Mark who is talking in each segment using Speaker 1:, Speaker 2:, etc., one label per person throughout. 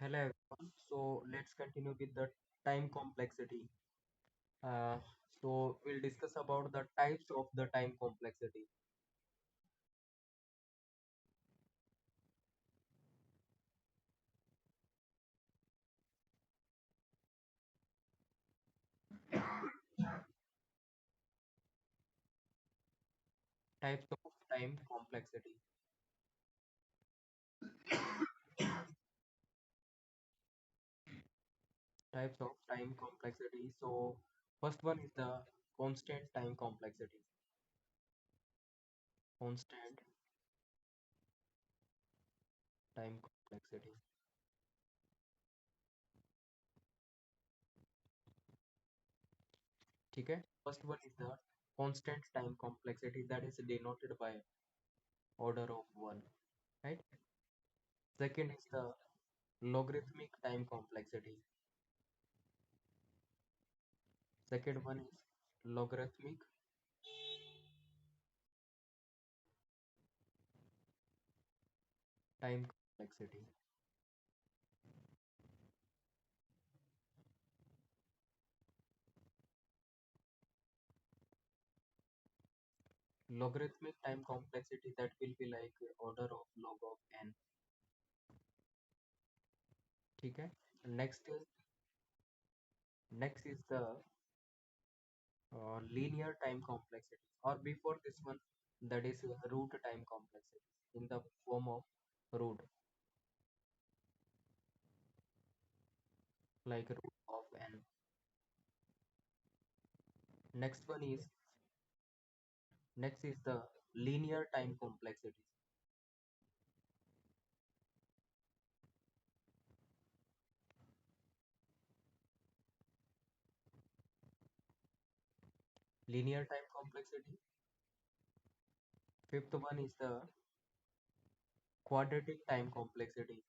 Speaker 1: Hello everyone. So let's continue with the time complexity. Uh, so we'll discuss about the types of the time complexity. Types of time complexity. Types of time complexity. So first one is the constant time complexity. Constant time complexity. ठीक है? First one is the constant time complexity that is denoted by order of one. Right? Second is the logarithmic time complexity. Second one is logarithmic time complexity. Logarithmic time complexity that will be like order of log of n. ठीक है. Next is the linear time complexity, or before this one, that is root time complexity in the form of root, like root of n. Next is the linear time complexity. Linear time complexity. Fifth one is the quadratic time complexity.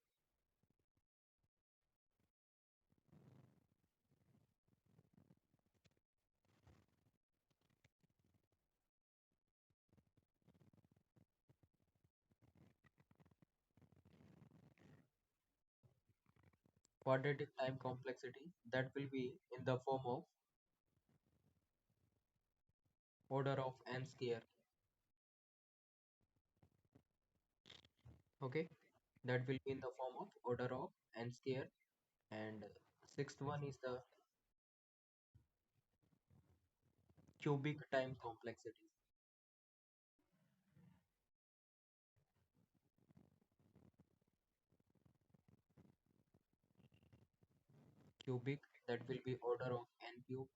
Speaker 1: Quadratic time complexity that will be in the form of order of n square. Okay, that will be in the form of order of n square. And sixth one is the cubic time complexity. Cubic, that will be order of n cube.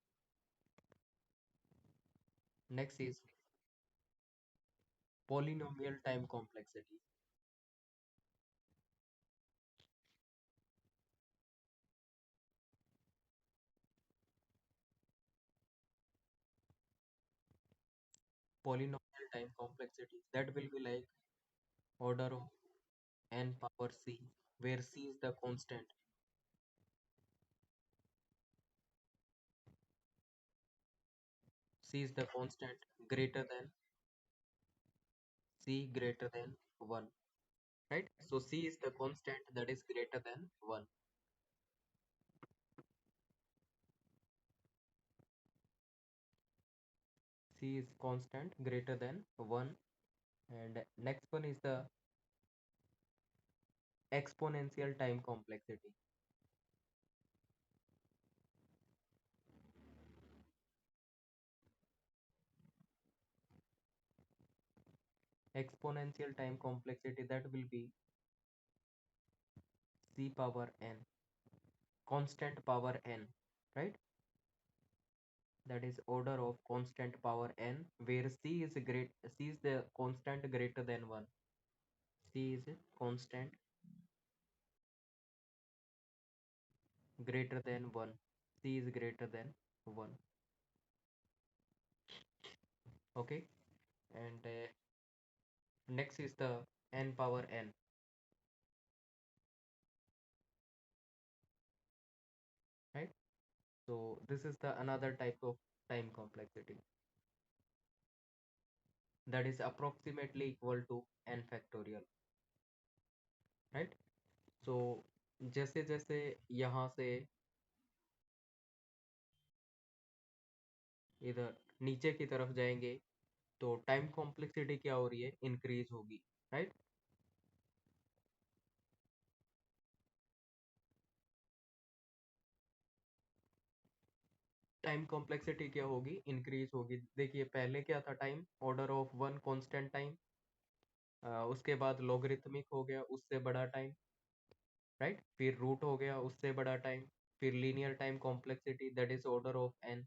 Speaker 1: Next is polynomial time complexity. Polynomial time complexity that will be like order of n power c, where c is the constant. C is the constant greater than c greater than 1, right? So c is the constant that is greater than 1. C is constant greater than 1. And next one is the exponential time complexity. Exponential time complexity that will be c power n, constant power n, right? That is order of constant power n, where c is the constant greater than 1. C is constant greater than 1. C is greater than 1. Okay. And next is the n power n, right? So this is the another type of time complexity that is approximately equal to n factorial, right? So जैसे जैसे यहाँ से इधर नीचे की तरफ जाएंगे तो टाइम कॉम्प्लेक्सिटी क्या हो रही है, इंक्रीज होगी, राइट। टाइम कॉम्प्लेक्सिटी क्या होगी, इंक्रीज होगी। देखिए पहले क्या था, time order of one constant time, उसके बाद लॉगरिथमिक हो गया उससे बड़ा टाइम, राइट, फिर रूट हो गया उससे बड़ा टाइम, फिर linear time complexity that is order of n,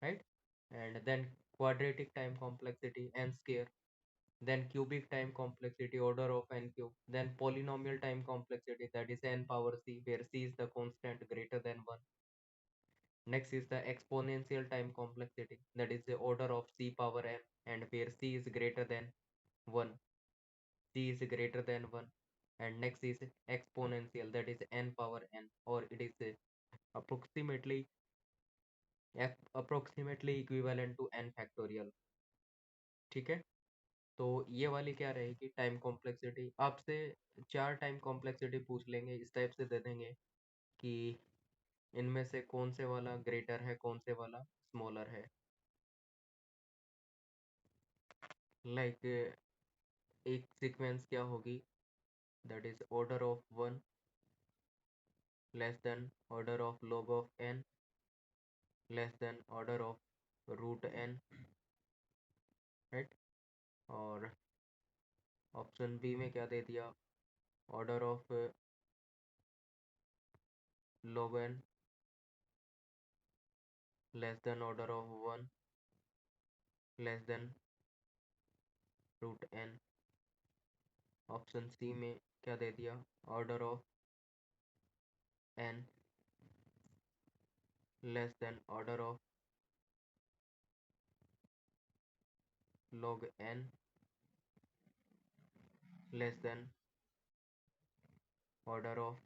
Speaker 1: right, and then quadratic time complexity n square, then cubic time complexity order of n cube, then polynomial time complexity that is n power c where c is the constant greater than 1. Next is the exponential time complexity that is the order of c power n and where c is greater than 1, c is greater than 1. And next is exponential that is n power n, or it is approximately approximately equivalent to n factorial, ठीक है। तो ये वाली क्या रहेगी, time complexity. आपसे चार time complexity पूछ लेंगे, इस टाइप से दे देंगे कि इनमें से कौन से वाला ग्रेटर है, कौन से वाला स्मॉलर है। लाइक एक सीक्वेंस क्या होगी, that is order of one less than order of log of n less than order of root n, right. और ऑप्शन बी में क्या दे दिया, order of log n less than order of one less than root n। Option C में क्या दे दिया, order of n less than order of log n less than order of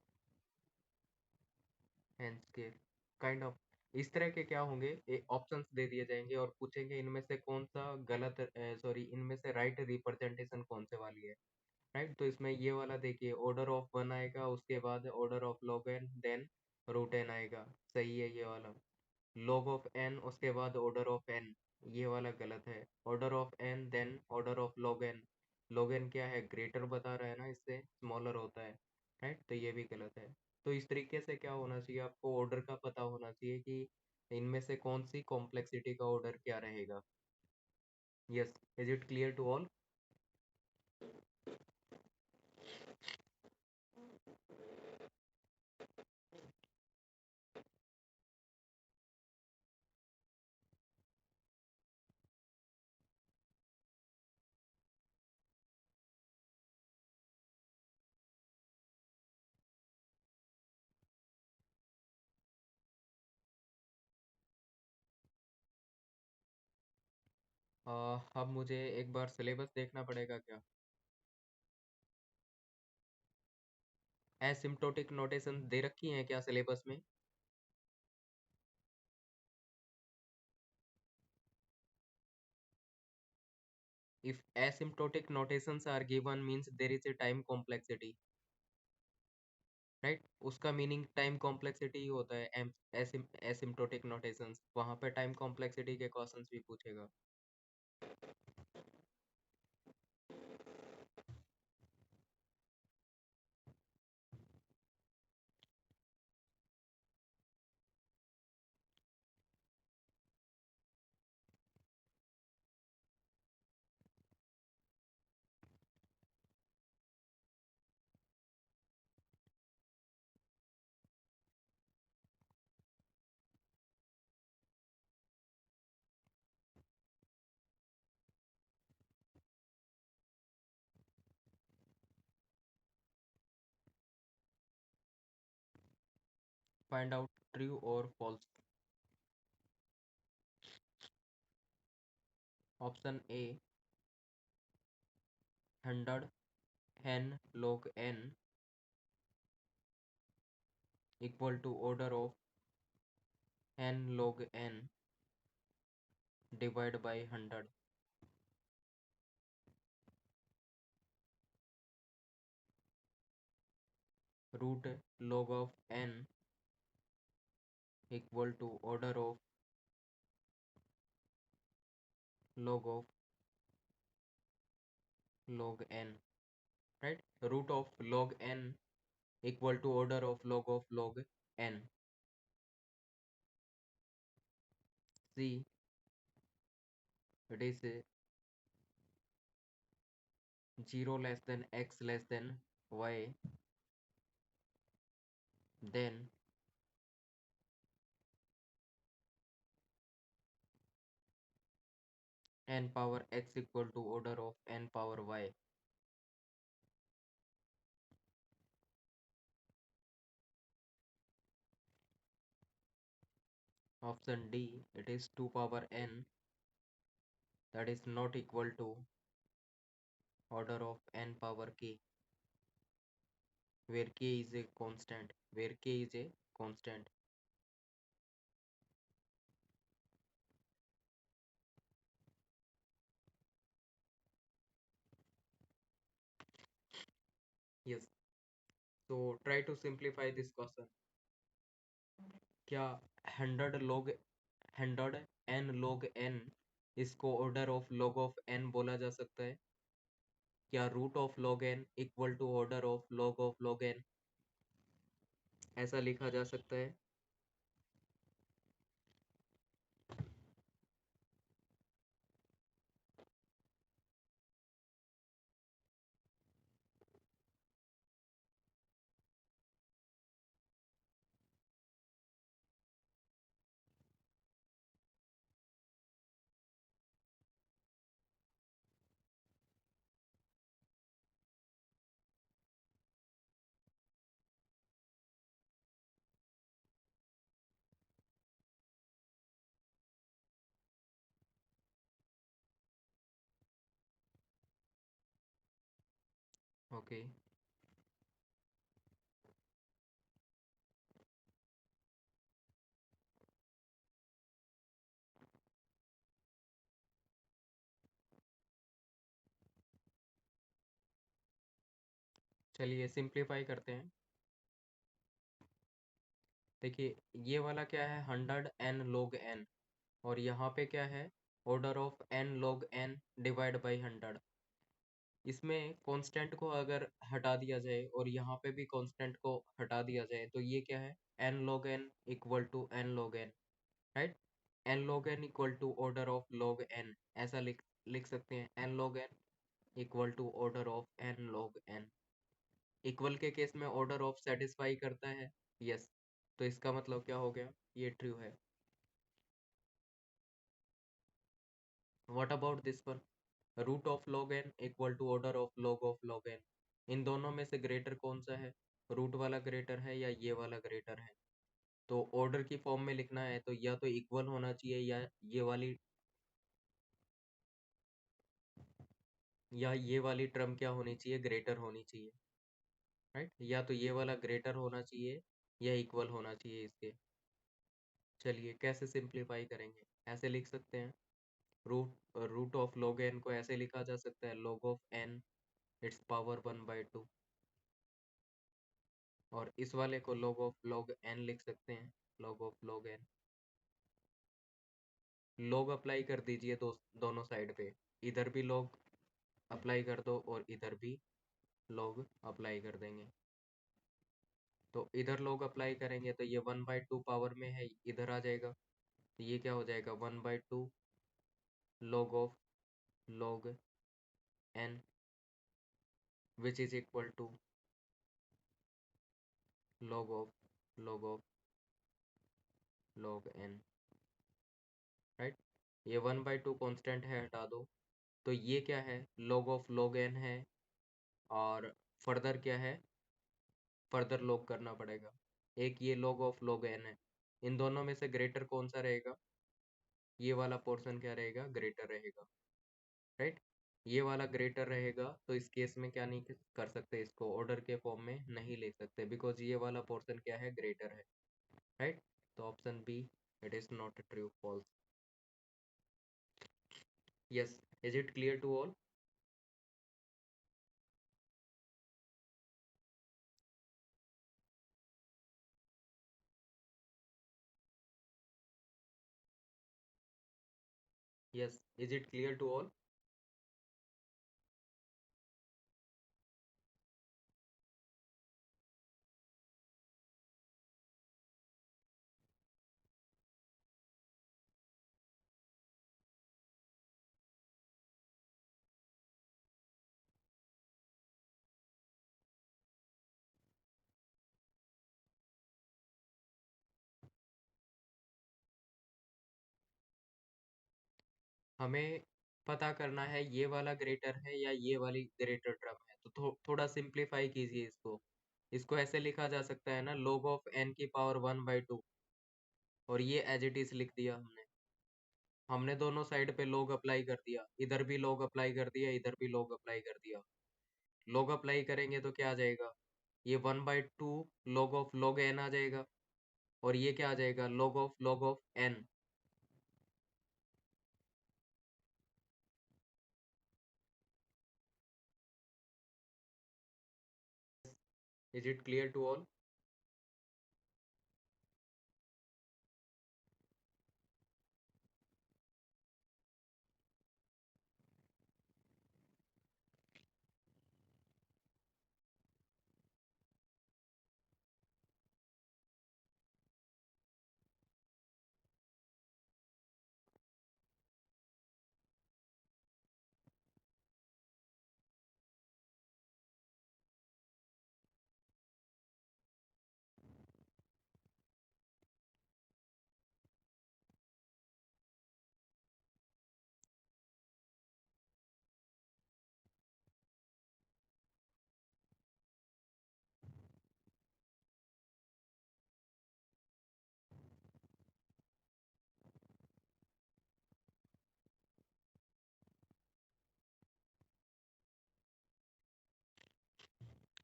Speaker 1: n square, kind of. इस तरह के क्या होंगे, options दे दिए जाएंगे और पूछेंगे इनमें से कौन सा गलत, सॉरी इनमें से राइट रिप्रेजेंटेशन कौन से वाली है, राइट। तो इसमें ये वाला देखिए, ऑर्डर ऑफ वन आएगा, उसके बाद order of log n than root n आएगा, सही है ये वाला। log ऑफ n उसके बाद ऑर्डर ऑफ n, ये वाला गलत है। Order of n than order of log n, log n क्या है, ग्रेटर बता रहा है ना, इससे स्मॉलर होता है, राइट, तो ये भी गलत है। तो इस तरीके से क्या होना चाहिए, आपको ऑर्डर का पता होना चाहिए कि इनमें से कौन सी कॉम्प्लेक्सिटी का ऑर्डर क्या रहेगा। Yes, is it clear to all. अब मुझे एक बार सिलेबस देखना पड़ेगा क्या, एसिम्प्टोटिक नोटेशन दे रखी हैं क्या सिलेबस में। If asymptotic notations are given means there is a time complexity, right, उसका मीनिंग टाइम कॉम्प्लेक्सिटी ही होता है। एसिम्प्टोटिक नोटेशंस, वहां पे टाइम कॉम्प्लेक्सिटी के क्वेश्चंस भी पूछेगा। फाइंड आउट ट्रू और false. Option A 100 n log n equal to order of n log n divide by 100। root log of n equal to order of log of log n, right? Root of log n equal to order of log n. See, it is 0 less than x less than y, then n power x equal to order of n power y. Option D, it is 2 power n, that is not equal to order of n power k, where k is a constant, where k is a constant. Yes, so try to simplify this question. क्या 100 n log n इसको order of log of n बोला जा सकता है? क्या root of log n equal to order of log n ऐसा लिखा जा सकता है? ओके, चलिए सिंप्लीफाई करते हैं। देखिए, ये वाला क्या है, 100 n log n, और यहाँ पे क्या है, order of n log n divide by 100। इसमें कांस्टेंट को अगर हटा दिया जाए और यहाँ पे भी कांस्टेंट को हटा दिया जाए तो ये क्या है, n log n equal to n log n, right? n log n equal to order of log n, ऐसा लिख लिख सकते हैं। n log n equal to order of n log n। Equal के केस में ऑर्डर ऑफ सेटिस्फाई करता है, yes. तो इसका मतलब क्या हो गया, ये ट्रू है। What about this one, root of log n equal to order of log n। इन दोनों में से ग्रेटर कौन सा है, रूट वाला ग्रेटर है या ये वाला ग्रेटर है? तो ऑर्डर की फॉर्म में लिखना है तो या तो इक्वल होना चाहिए या ये वाली टर्म क्या होनी चाहिए, ग्रेटर होनी चाहिए, राइट? या तो ये वाला ग्रेटर होना चाहिए या इक्वल होना चाहिए इसके। चलिए कैसे सिंप्लीफाई करेंगे, ऐसे लिख सकते हैं, रूट ऑफ log n को ऐसे लिखा जा सकता है, log of n it's power 1/2, और इस वाले को log ऑफ log n लिख सकते हैं, log of log n। log apply कर दीजिए दोनों साइड पे, इधर भी log अप्लाई कर दो और इधर भी log अप्लाई कर देंगे। तो इधर log अप्लाई करेंगे तो ये 1/2 पावर में है, इधर आ जाएगा, तो ये क्या हो जाएगा, 1/2 log of log n which is equal to log of log n, right? ये 1/2 कांस्टेंट है, हटा दो, तो ये क्या है, log ऑफ log n है, और फर्दर क्या है, फर्दर log करना पड़ेगा। एक ये log ऑफ log n है, इन दोनों में से ग्रेटर कौन सा रहेगा, ये वाला पोर्शन क्या रहेगा, ग्रेटर रहेगा, राइट? ये वाला ग्रेटर रहेगा, तो इस केस में क्या नहीं कर सकते, इसको ऑर्डर के फॉर्म में नहीं ले सकते, बिकॉज ये वाला पोर्शन क्या है, ग्रेटर है, राइट? तो option B, it is not true, false. Yes, is it clear to all? Yes, is it clear to all? हमें पता करना है ये वाला ग्रेटर है या ये वाली ग्रेटर टर्म है, तो थोड़ा सिंप्लीफाई कीजिए इसको। इसको ऐसे लिखा जा सकता है ना, log ऑफ n की पावर 1/2, और ये एज इट इज लिख दिया हमने। हमने दोनों साइड पे log अप्लाई कर दिया, इधर भी log अप्लाई कर दिया, इधर भी log अप्लाई कर दिया। log अप्लाई करेंगे तो क्या आ जाएगा, ये 1/2 log ऑफ log n आ जाएगा, और ये क्या आ जाएगा, log of n। Is it clear to all?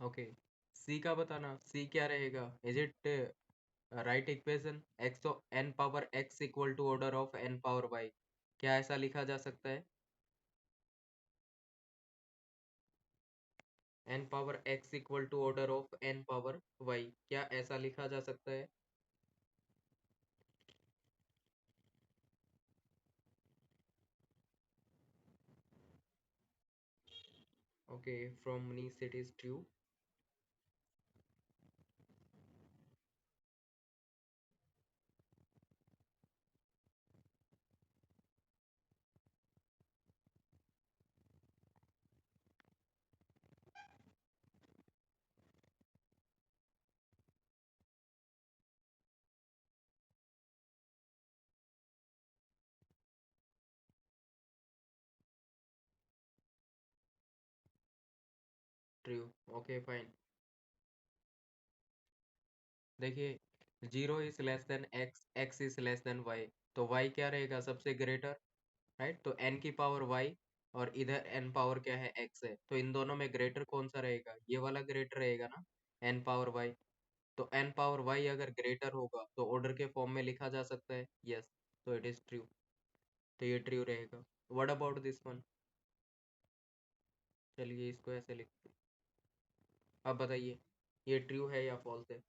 Speaker 1: Okay, C का बताना, सी क्या रहेगा, is it right equation, x n power x equal to order of n power y, क्या ऐसा लिखा जा सकता है? N power x equal to order of n power y, क्या ऐसा लिखा जा सकता है? Okay, from Manish it is true. True, okay fine. देखिए, zero is less than x, x is less than y, तो वाई क्या रहेगा, सबसे ग्रेटर, राइट? तो n की पावर y, और इधर n पावर क्या है, x है, तो इन दोनों में ग्रेटर कौन सा रहेगा, ये वाला ग्रेटर रहेगा ना, n पावर y। तो n पावर y अगर ग्रेटर होगा तो ऑर्डर के फॉर्म में लिखा जा सकता है, यस। तो इट इज ट्रू, तो ये ट्रू रहेगा। What about this one? चलिए इसको ऐसे लिखते हैं। अब बताइए, ये ट्रू है या फॉल्स है?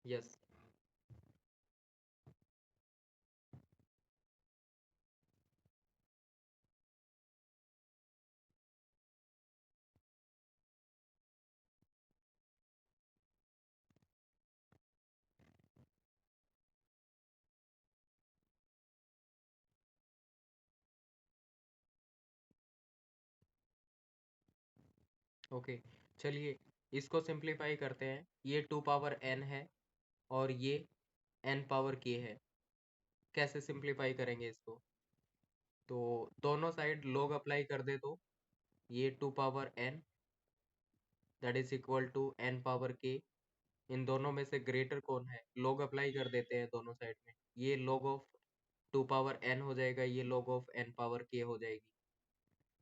Speaker 1: यस। ओके, चलिए इसको सिंप्लीफाई करते हैं, ये 2 पावर n है और ये n पावर k है। कैसे सिंप्लीफाई करेंगे इसको? तो दोनों साइड log अप्लाई कर दे तो ये 2 power n that is equal to n power k। इन दोनों में से ग्रेटर कौन है? log अप्लाई कर देते हैं दोनों साइड में। ये log ऑफ 2 पावर n हो जाएगा, ये log of n power k हो जाएगी,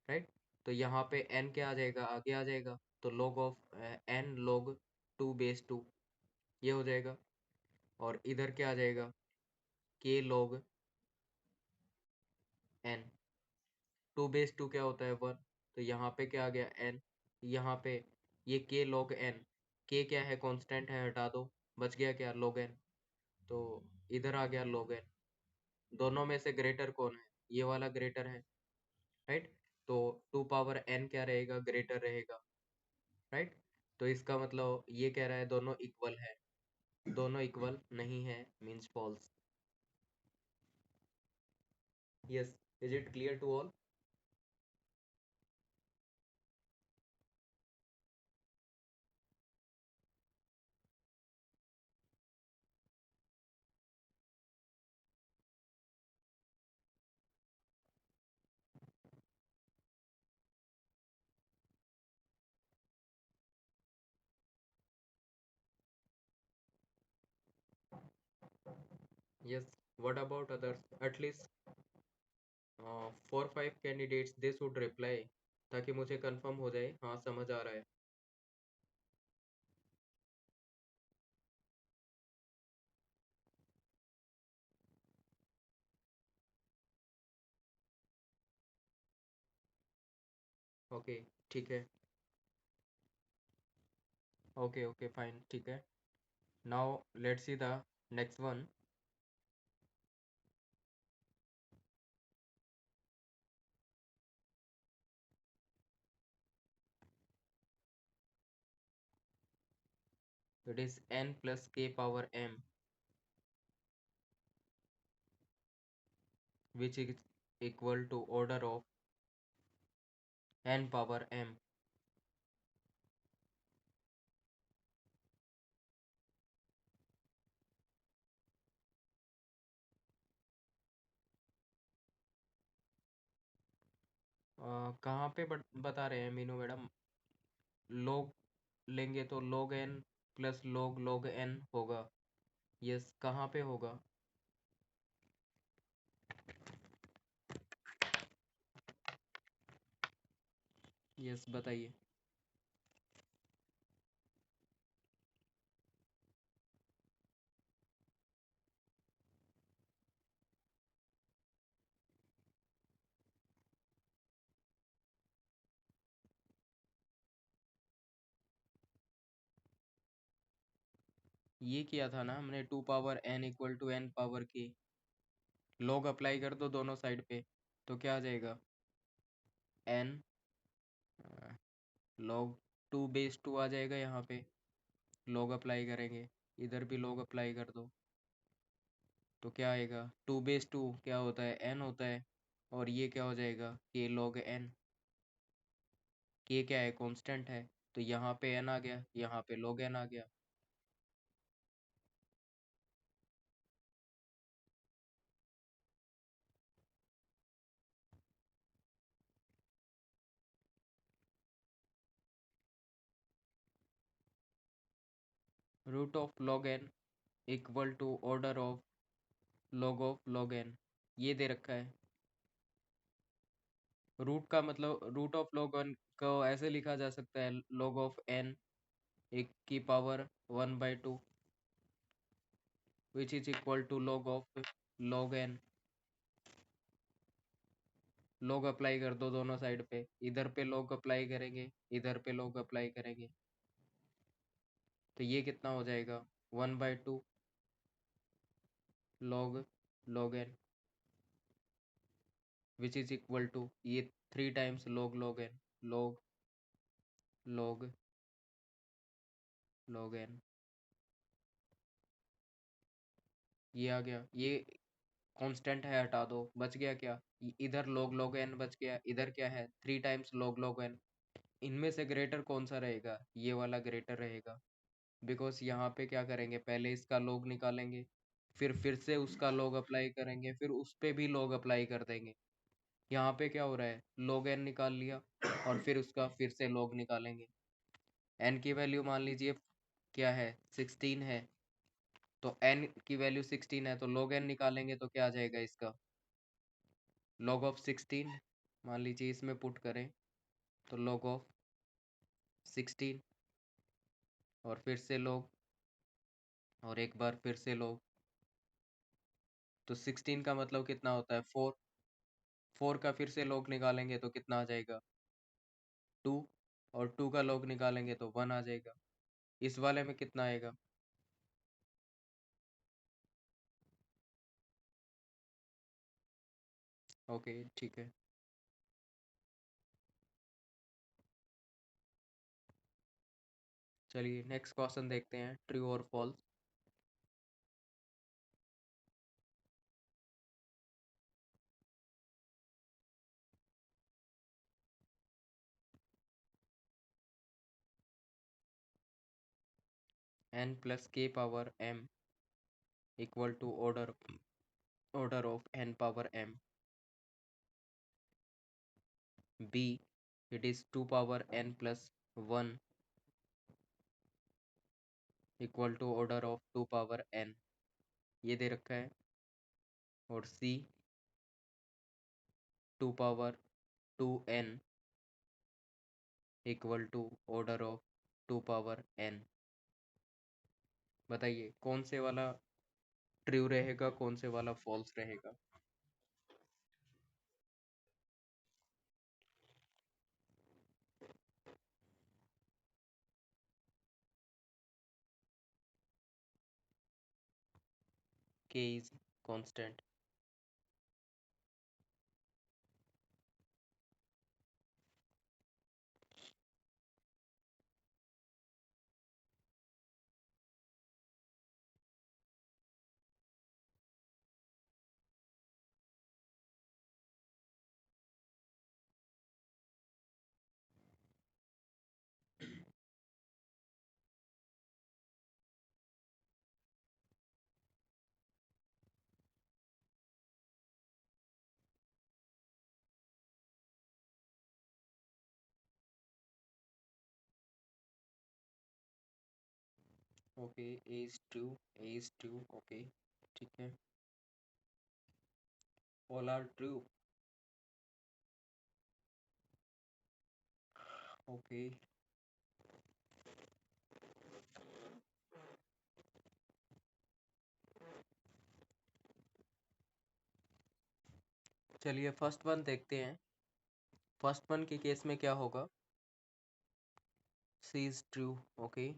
Speaker 1: राइट? तो यहाँ पे n क्या आ जाएगा? आगे आ जाएगा, तो log of n log 2 base 2 ये हो जाएगा। और इधर क्या आ जाएगा? k log n 2 बेस 2 क्या होता है? 1। तो यहाँ पे क्या आ गया? n। यहाँ पे ये k log n, k क्या है? कांस्टेंट है, हटा दो, बच गया क्या? log n। तो इधर आ गया log n। दोनों में से ग्रेटर कौन है? ये वाला ग्रेटर है, राइट? तो 2 पावर n क्या रहेगा? ग्रेटर रहेगा, राइट? तो इसका मतलब ये कह रहा है दोनों इक्वल है। दोनों इक्वल नहीं है, means false. Yes, is it clear to all? Yes, what about others? At least 4-5 candidates they should reply, ताकि मुझे कंफर्म हो जाए हाँ समझ आ रहा है। ओके, ठीक है। ओके ओके फाइन, ठीक है। Now let's see the next one. It is n plus k power m which is equal to order of n power m। कहाँ पे बता रहे हैं मीनू मैडम? log लेंगे तो log n plus log n होगा। यस, कहाँ पे होगा? यस बताइए। ये किया था ना हमने, 2 power n equal to n power k। log apply कर दो दोनों साइड पे, तो क्या आ जाएगा? n log 2 बेस 2 आ जाएगा यहाँ पे। log अप्लाई करेंगे, इधर भी log अप्लाई कर दो, तो क्या आएगा? 2 बेस 2 क्या होता है? n होता है। और ये क्या हो जाएगा? k log n। k क्या है? कांस्टेंट है। तो यहाँ पे n आ गया, यहाँ पे log n आ गया। Root of log n equal to order of log n, ये दे रखा है। रूट का मतलब रूट ऑफ log n को ऐसे लिखा जा सकता है, log ऑफ n एक की power 1/2 which is equal to log of log n। log apply कर दो दोनों साइड पे, इधर पे log अप्लाई करेंगे, इधर पे log अप्लाई करेंगे, तो ये कितना हो जाएगा? 1/2 log n which is equal to ये 3 times log n, log log log n। ये आ गया, ये कांस्टेंट है, हटा दो, बच गया क्या? इधर log n बच गया, इधर क्या है? 3 टाइम्स log n। इनमें से ग्रेटर कौन सा रहेगा? ये वाला ग्रेटर रहेगा, बिकॉज यहाँ पे क्या करेंगे, पहले इसका लॉग निकालेंगे, फिर से उसका लॉग अप्लाई करेंगे, फिर उस पे भी लॉग अप्लाई कर देंगे। यहाँ पे क्या हो रहा है, log n निकाल लिया और फिर उसका फिर से log निकालेंगे। n की वैल्यू मान लीजिए क्या है, 16 है, तो n की वैल्यू 16 है, तो log n निकालेंगे तो क्या आ जाएगा इसका, log ऑफ 16। मान लीजिए इसमें पुट करें तो log ऑफ 16, और फिर से log, और एक बार फिर से log। तो 16 का मतलब कितना होता है, 4। 4 का फिर से log निकालेंगे तो कितना आ जाएगा, 2। और 2 का log निकालेंगे तो 1 आ जाएगा। इस वाले में कितना आएगा, ओके ठीक है। चलिए नेक्स्ट क्वेश्चन देखते हैं, ट्रू और false. n plus k power m equal to order of n power m। b, it is 2 power n plus 1 equal to order of 2 power n, ये दे रखा है। और c, 2 power 2n equal to order of 2 power n। बताइए कौन से वाला true रहेगा, कौन से वाला फॉल्स रहेगा। k is constant। Okay, a is true, a is true, okay ठीक है, ऑल आर ट्रू। ओके, चलिए फर्स्ट वन देखते हैं। फर्स्ट वन के केस में क्या होगा, सी इज ट्रू, ओके।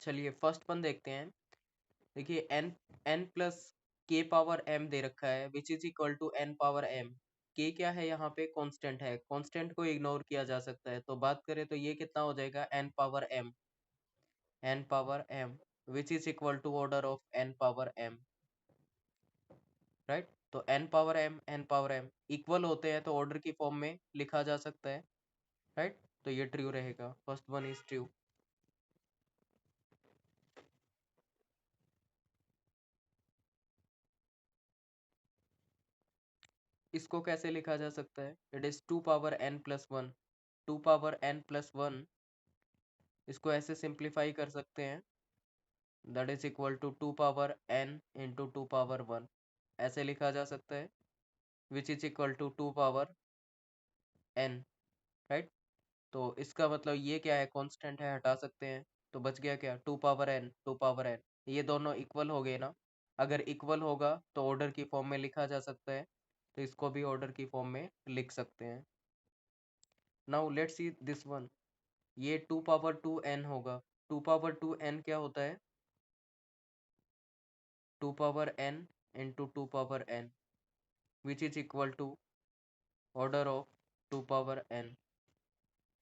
Speaker 1: चलिए फर्स्ट वन देखते हैं। देखिए n, n plus k power m दे रखा है which is equal to n power m। k क्या है यहाँ पे, कांस्टेंट है, कांस्टेंट को इग्नोर किया जा सकता है, तो बात करें तो ये कितना हो जाएगा, n power m, n power m which is equal to order of n power m, right. तो n power m, n power m equal होते हैं तो ऑर्डर की फॉर्म में लिखा जा सकता है, राइट। तो ये ट्रू रहेगा, फर्स्ट वन इज ट्रू। इसको कैसे लिखा जा सकता है, it is 2 power n plus 1। 2 power n plus 1, इसको ऐसे सिंप्लीफाई कर सकते हैं, that is equal to 2 power n into 2 power 1, ऐसे लिखा जा सकता है, which is equal to 2 power n, right. तो इसका मतलब ये क्या है, कांस्टेंट है, हटा सकते हैं, तो बच गया क्या, 2 पावर n, 2 पावर n, ये दोनों इक्वल हो गए ना। अगर इक्वल होगा तो ऑर्डर की फॉर्म में लिखा जा सकता है, तो इसको भी ऑर्डर की फॉर्म में लिख सकते हैं। Now let's see this one, ये 2 पावर 2 n होगा। 2 पावर 2 n क्या होता है, 2 power n into 2 power n which is equal to order of 2 power n।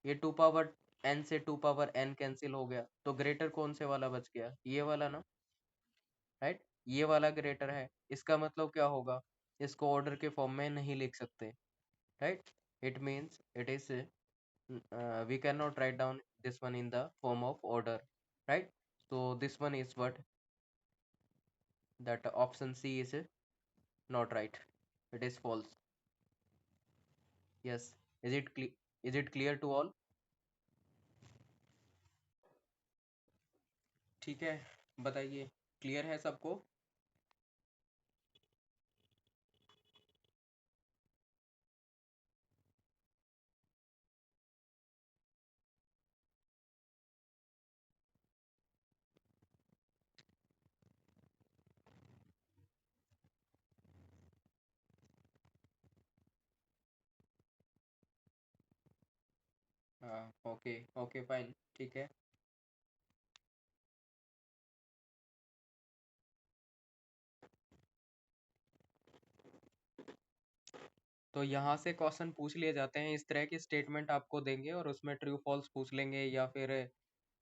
Speaker 1: ये 2 पावर n से 2 पावर n कैंसिल हो गया, तो ग्रेटर कौन से वाला बच गया, ये वाला ना, राइट। ये वाला ग्रेटर है, इसका मतलब क्या होगा, इसको ऑर्डर के फॉर्म में नहीं लिख सकते, right. It means it is we cannot write down this one in the form of order, right? So this one is what, that option C is not right, it is false. Yes, is it clear to all? ठीक है, बताइए, clear है सबको? हाँ, okay okay fine, ठीक है। तो यहाँ से क्वेश्चन पूछ लिए जाते हैं, इस तरह की स्टेटमेंट आपको देंगे और उसमें ट्रू फॉल्स पूछ लेंगे, या फिर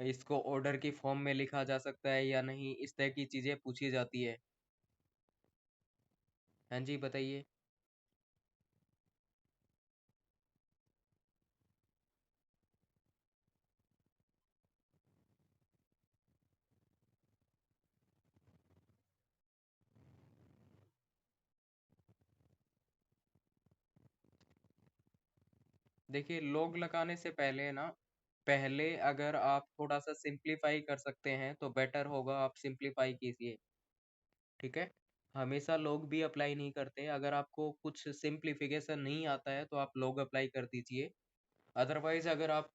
Speaker 1: इसको ऑर्डर की फॉर्म में लिखा जा सकता है या नहीं, इस तरह की चीजें पूछी जाती है। हाँ जी, बताइए। देखिए, लॉग लगाने से पहले ना, पहले अगर आप थोड़ा सा सिंप्लीफाई कर सकते हैं तो बेटर होगा, आप सिंप्लीफाई कीजिए, ठीक है। हमेशा लॉग भी अप्लाई नहीं करते, अगर आपको कुछ सिंप्लीफिकेशन नहीं आता है तो आप लॉग अप्लाई कर दीजिए। अदरवाइज अगर आप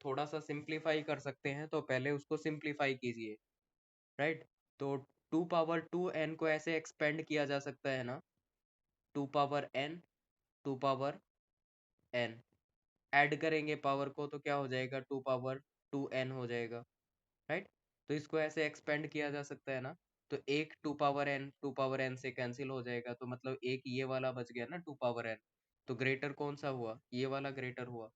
Speaker 1: थोड़ा सा सिंप्लीफाई कर सकते हैं तो पहले उसको सिंप्लीफाई कीजिए, राइट। तो टू पावर टू एन को ऐसे एक्सपेंड किया जा सकता है ना, two power n, two power n, add करेंगे पावर को तो क्या हो जाएगा, टू पावर टू एन हो जाएगा, राइट। तो इसको ऐसे एक्सपेंड किया जा सकता है ना, तो एक टू पावर एन से कैंसिल हो जाएगा, तो मतलब एक ये वाला बच गया ना टू पावर एन, तो ग्रेटर कौन सा हुआ, ये वाला ग्रेटर हुआ,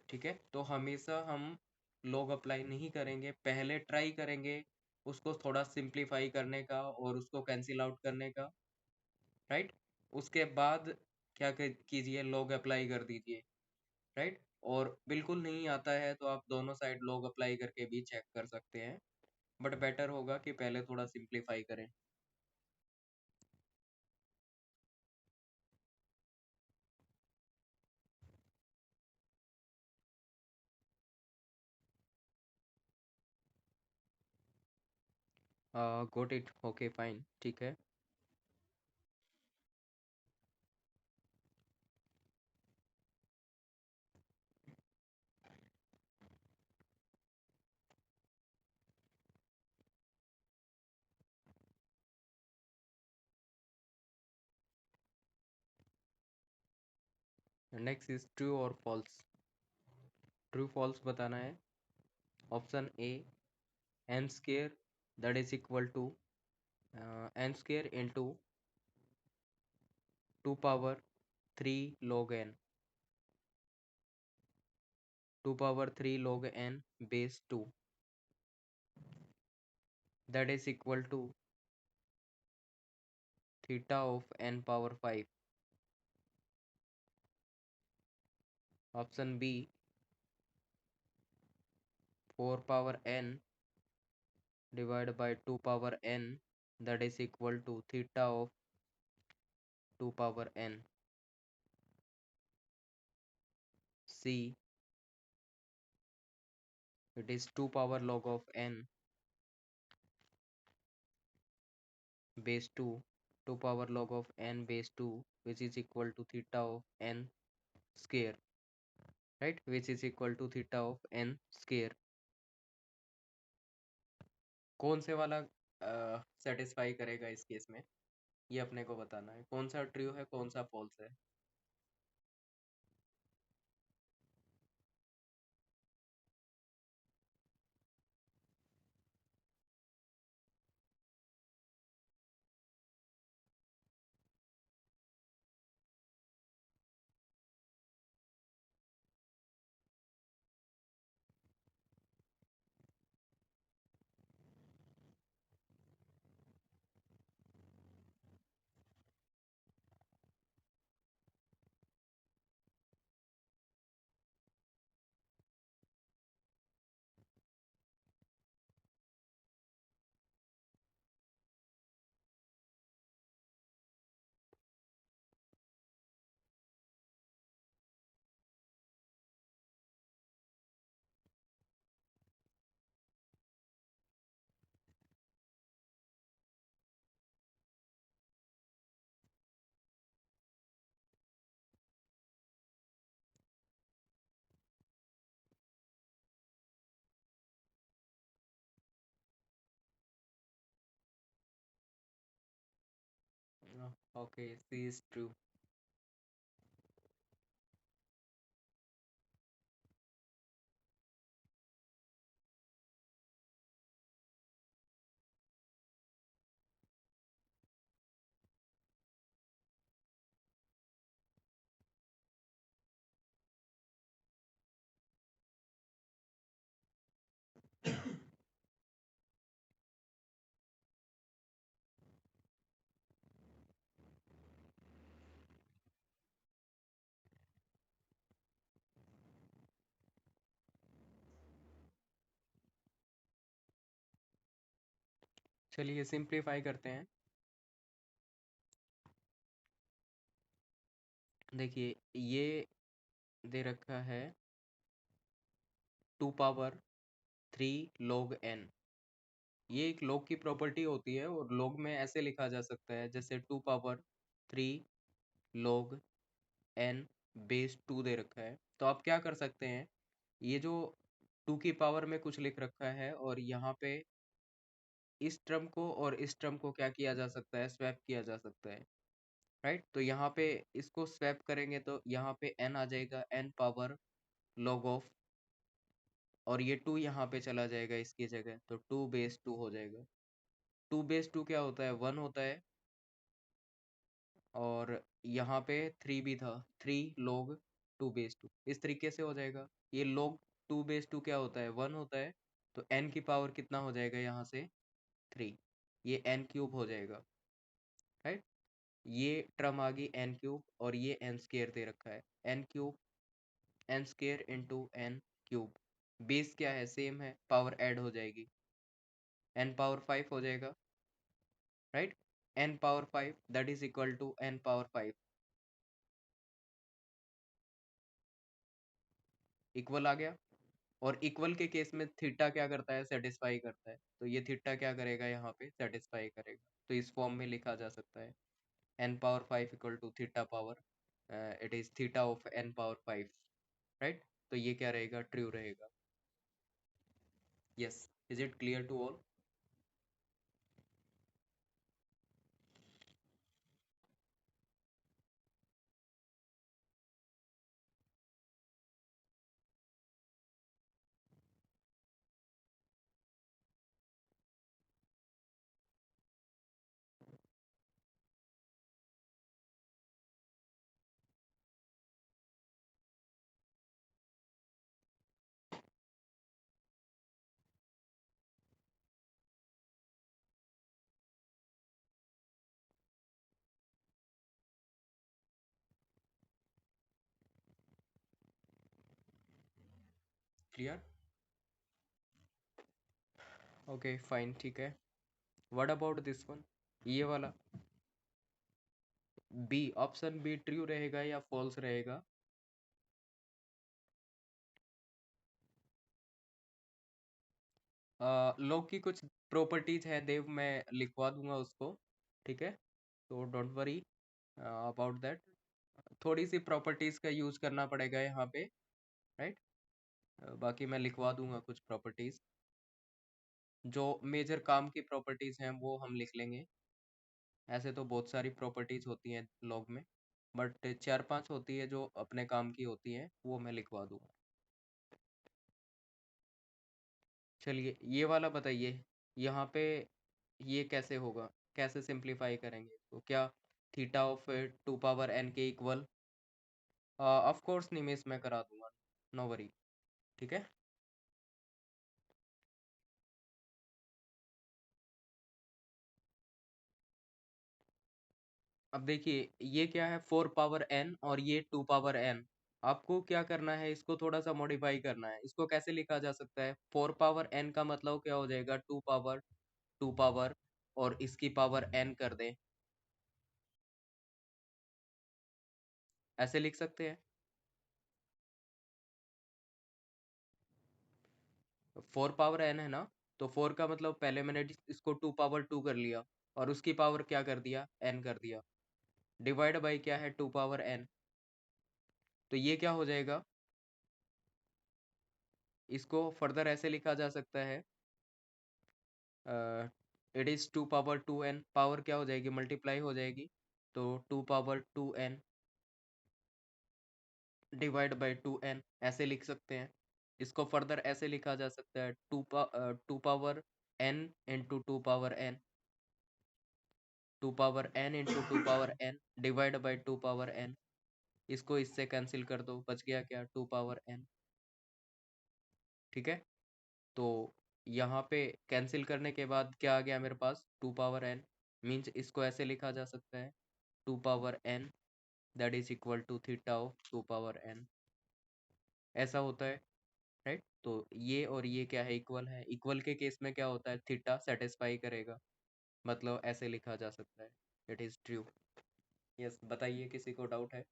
Speaker 1: ठीक है। तो हमेशा हम लॉग अप्लाई नहीं करेंगे, पहले ट्राई करेंगे उसको थोड़ा सिंप्लीफाई करने का और उसको कैंसिल आउट करने का, राइट। उसके बाद क्या कीजिए, लॉग अप्लाई कर दीजिए, राइट। और बिल्कुल नहीं आता है तो आप दोनों साइड लॉग अप्लाई करके भी चेक कर सकते हैं, बट बेटर होगा कि पहले थोड़ा सिंप्लीफाई करें। गोट इट, ओके फाइन, ठीक है। नेक्स्ट इज ट्रू और फॉल्स। ट्रू फॉल्स बताना है। Option A, n square that is equal to N square into two power three log n, two power three log n base two, that is equal to theta of n power 5. Option B, 4 power n divided by 2 power n, that is equal to theta of 2 power n. C, it is 2 power log of n base 2, 2 power log of n base 2, which is equal to theta of n square, right, which is equal to theta of n square. कौन से वाला satisfy करेगा इस case में, ये अपने को बताना है, कौन सा ट्रू है कौन सा फॉल्स है। Okay, C is true. चलिए सिंप्लीफाई करते हैं। देखिए ये दे रखा है 2 पावर 3 log n। ये एक log की प्रॉपर्टी होती है और log में ऐसे लिखा जा सकता है जैसे 2 पावर 3 log n बेस 2 दे रखा है। तो आप क्या कर सकते हैं, ये जो 2 की पावर में कुछ लिख रखा है और यहाँ पे इस टर्म को और इस टर्म को क्या किया जा सकता है, स्वैप किया जा सकता है। राइट, तो यहाँ पे इसको स्वैप करेंगे तो यहाँ पे n आ जाएगा, n पावर log ऑफ, और ये 2 यहाँ पे चला जाएगा इसकी जगह, तो 2 बेस 2 हो जाएगा। 2 बेस 2 क्या होता है, 1 होता है। और यहाँ पे 3 भी था, 3 log 2 बेस 2, इस तरीके से हो जाएगा। ये log 2 बेस 2 क्या होता है, 1 होता है। तो n की पावर कितना हो जाएगा यहाँ से, 3। ये n³ हो जाएगा। राइट, ये टर्म आ गई n³ और ये n² दे रखा है, n³ n² × n³। बेस क्या है, सेम है, पावर ऐड हो जाएगी, n पावर 5 हो जाएगा। Right, n power 5 that is equal to n power 5। Equal आ गया। और इक्वल के केस में थीटा क्या करता है, सेटिस्फाई करता है, तो ये थीटा क्या करेगा, यहाँ पे सेटिस्फाई करेगा। तो इस फॉर्म में लिखा जा सकता है n power 5 equal to theta power, it is theta of n power 5। Right, तो ये क्या रहेगा, ट्रू रहेगा। Yes, is it clear to all? Clear, okay fine, ठीक है। व्हाट अबाउट दिस वन, ये वाला बी, ऑप्शन बी ट्रू रहेगा या फॉल्स रहेगा? लॉग की कुछ प्रॉपर्टीज है देव, मैं लिखवा दूंगा उसको। ठीक है, तो डोंट वरी अबाउट दैट। थोड़ी सी प्रॉपर्टीज का यूज करना पड़ेगा यहाँ पे। राइट, बाकी मैं लिखवा दूंगा कुछ प्रॉपर्टीज। जो मेजर काम की प्रॉपर्टीज हैं वो हम लिख लेंगे। ऐसे तो बहुत सारी प्रॉपर्टीज होती हैं लॉग में, बट 4-5 होती है जो अपने काम की होती हैं, वो मैं लिखवा दूंगा। चलिए ये वाला बताइए, यहाँ पे ये कैसे होगा, कैसे सिंप्लीफाई करेंगे, तो क्या थीटा ऑफ 2 पावर n के इक्वल? ऑफ कोर्स निमेश मैं करा दूंगा, नो वरी। ठीक है, अब देखिए ये क्या है, 4 पावर n और ये 2 पावर n। आपको क्या करना है, इसको थोड़ा सा मॉडिफाई करना है। इसको कैसे लिखा जा सकता है, 4 पावर n का मतलब क्या हो जाएगा, 2 पावर और इसकी पावर n कर दें, ऐसे लिख सकते हैं। 4 पावर n है ना, तो 4 का मतलब पहले मैंने इसको 2 पावर 2 कर लिया और उसकी पावर क्या कर दिया, n कर दिया, डिवाइड बाई क्या है, 2 पावर n। तो ये क्या हो जाएगा, इसको फर्दर ऐसे लिखा जा सकता है, it is 2 power 2n, power क्या हो जाएगी, मल्टीप्लाई हो जाएगी। तो 2 power 2n divide by 2n ऐसे लिख सकते हैं। इसको फर्दर ऐसे लिखा जा सकता है 2 power n into 2 power n, 2 power n into 2 power n divide by 2 power n। इसको इससे कैंसिल कर दो, बच गया क्या 2 पावर n। ठीक है, तो यहाँ पे कैंसिल करने के बाद क्या आ गया मेरे पास 2 पावर n, मीन्स इसको ऐसे लिखा जा सकता है 2 power n that is equal to theta of 2 power n। ऐसा होता है, राइट। तो ये और ये क्या है, इक्वल है। इक्वल के केस में क्या होता है, थीटा सेटिस्फाई करेगा, मतलब ऐसे लिखा जा सकता है, इट इज ट्रू। यस, बताइए किसी को डाउट है।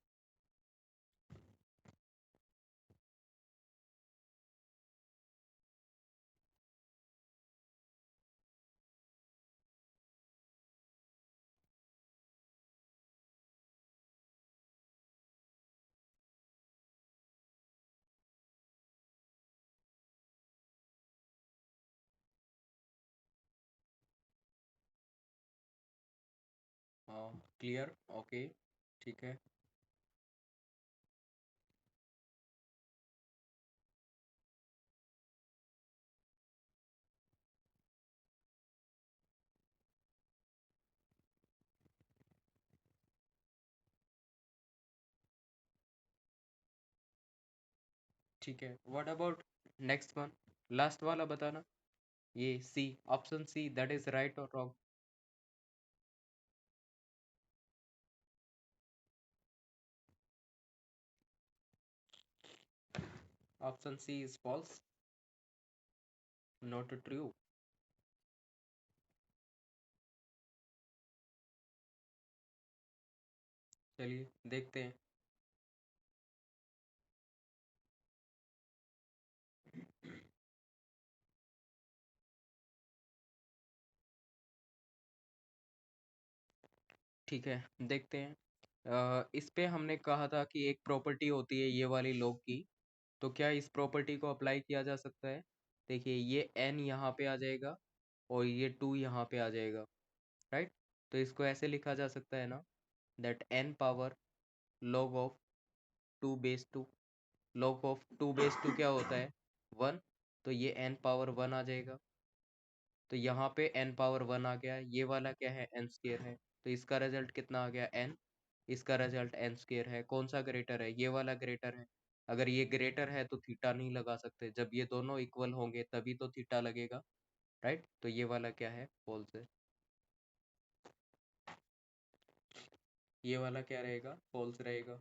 Speaker 1: क्लियर, ओके, ठीक है। ठीक है, what about next one, last वाला बताना, ये C, option C, that is right और wrong. Option C is false, not true. चलिए देखते हैं। ठीक है, देखते हैं। इस पे हमने कहा था कि एक प्रॉपर्टी होती है ये वाली लॉग की, तो क्या इस प्रॉपर्टी को अप्लाई किया जा सकता है। देखिए ये n यहाँ पे आ जाएगा और ये 2 यहाँ पे आ जाएगा, राइट। तो इसको ऐसे लिखा जा सकता है ना, that n power log of 2 base 2। log of 2 base 2 क्या होता है, 1। तो ये n पावर 1 आ जाएगा। तो यहाँ पे n पावर 1 आ गया, ये वाला क्या है, n स्क्वेयर है। तो इसका रिजल्ट कितना आ गया, n। इसका रिजल्ट n स्क्वेयर है। कौन सा ग्रेटर है, ये वाला ग्रेटर है। अगर ये ग्रेटर है तो थीटा नहीं लगा सकते, जब ये दोनों इक्वल होंगे तभी तो थीटा लगेगा, राइट। तो ये वाला क्या है, फॉल्स है। ये वाला क्या रहेगा, फॉल्स रहेगा।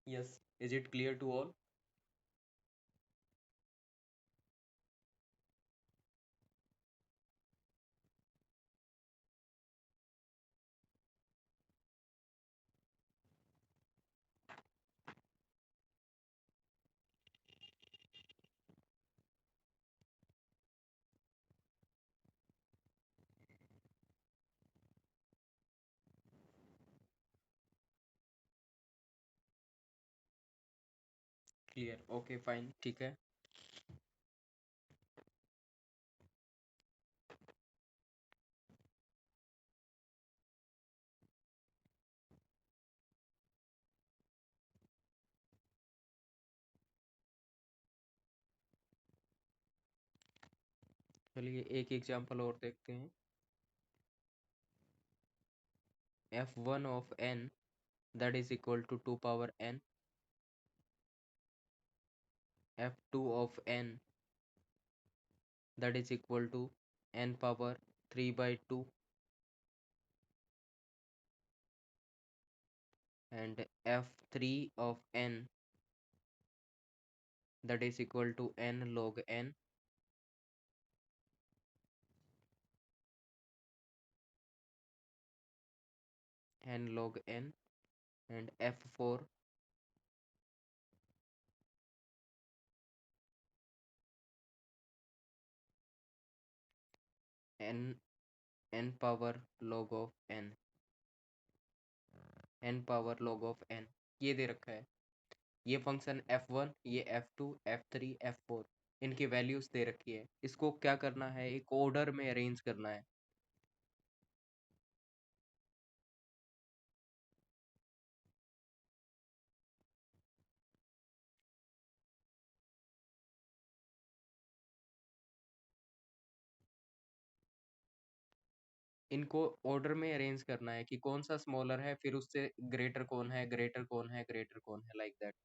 Speaker 1: Yes, is it clear to all. Clear, okay fine, ठीक है। चलिए एक एग्जांपल और देखते हैं। f1 of n that is equal to 2 power n, f2 of n that is equal to n power 3 by 2, and f3 of n that is equal to n log n, n log n, and f4 n, n power log of n, n power log of n, ये दे रखा है। ये function f1, ये f2, f3, f4। इनकी values दे रखी है, इसको क्या करना है, एक ऑर्डर में अरेंज करना है। इनको ऑर्डर में अरेंज करना है कि कौन सा स्मॉलर है, फिर उससे ग्रेटर कौन है, ग्रेटर कौन है, ग्रेटर कौन है, लाइक दैट।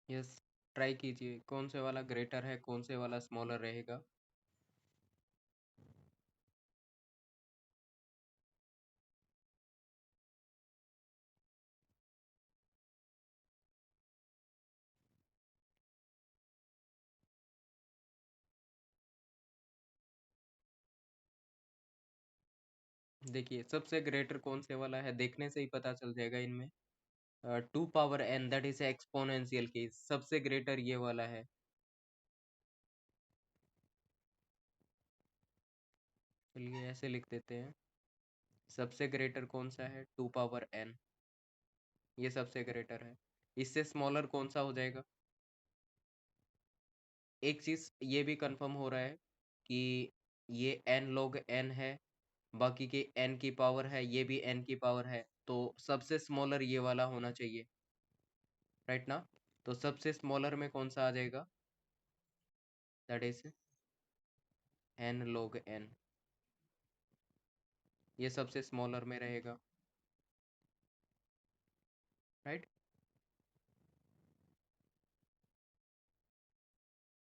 Speaker 1: यस, ट्राई कीजिए कौन से वाला ग्रेटर है, कौन से वाला स्मॉलर रहेगा। देखिए सबसे ग्रेटर कौन से वाला है, देखने से ही पता चल जाएगा इनमें। 2 power n, that is exponential case, सबसे ग्रेटर ये वाला है। चलिए ऐसे लिख देते हैं, सबसे ग्रेटर कौन सा है, 2 पावर n, ये सबसे ग्रेटर है। इससे स्मॉलर कौन सा हो जाएगा। एक चीज ये भी कंफर्म हो रहा है कि ये n log n है, बाकी के n की पावर है, ये भी n की पावर है, तो सबसे स्मॉलर ये वाला होना चाहिए, राइट ना। तो सबसे स्मॉलर में कौन सा आ जाएगा, that is n log n, ये सबसे स्मॉलर में रहेगा, राइट।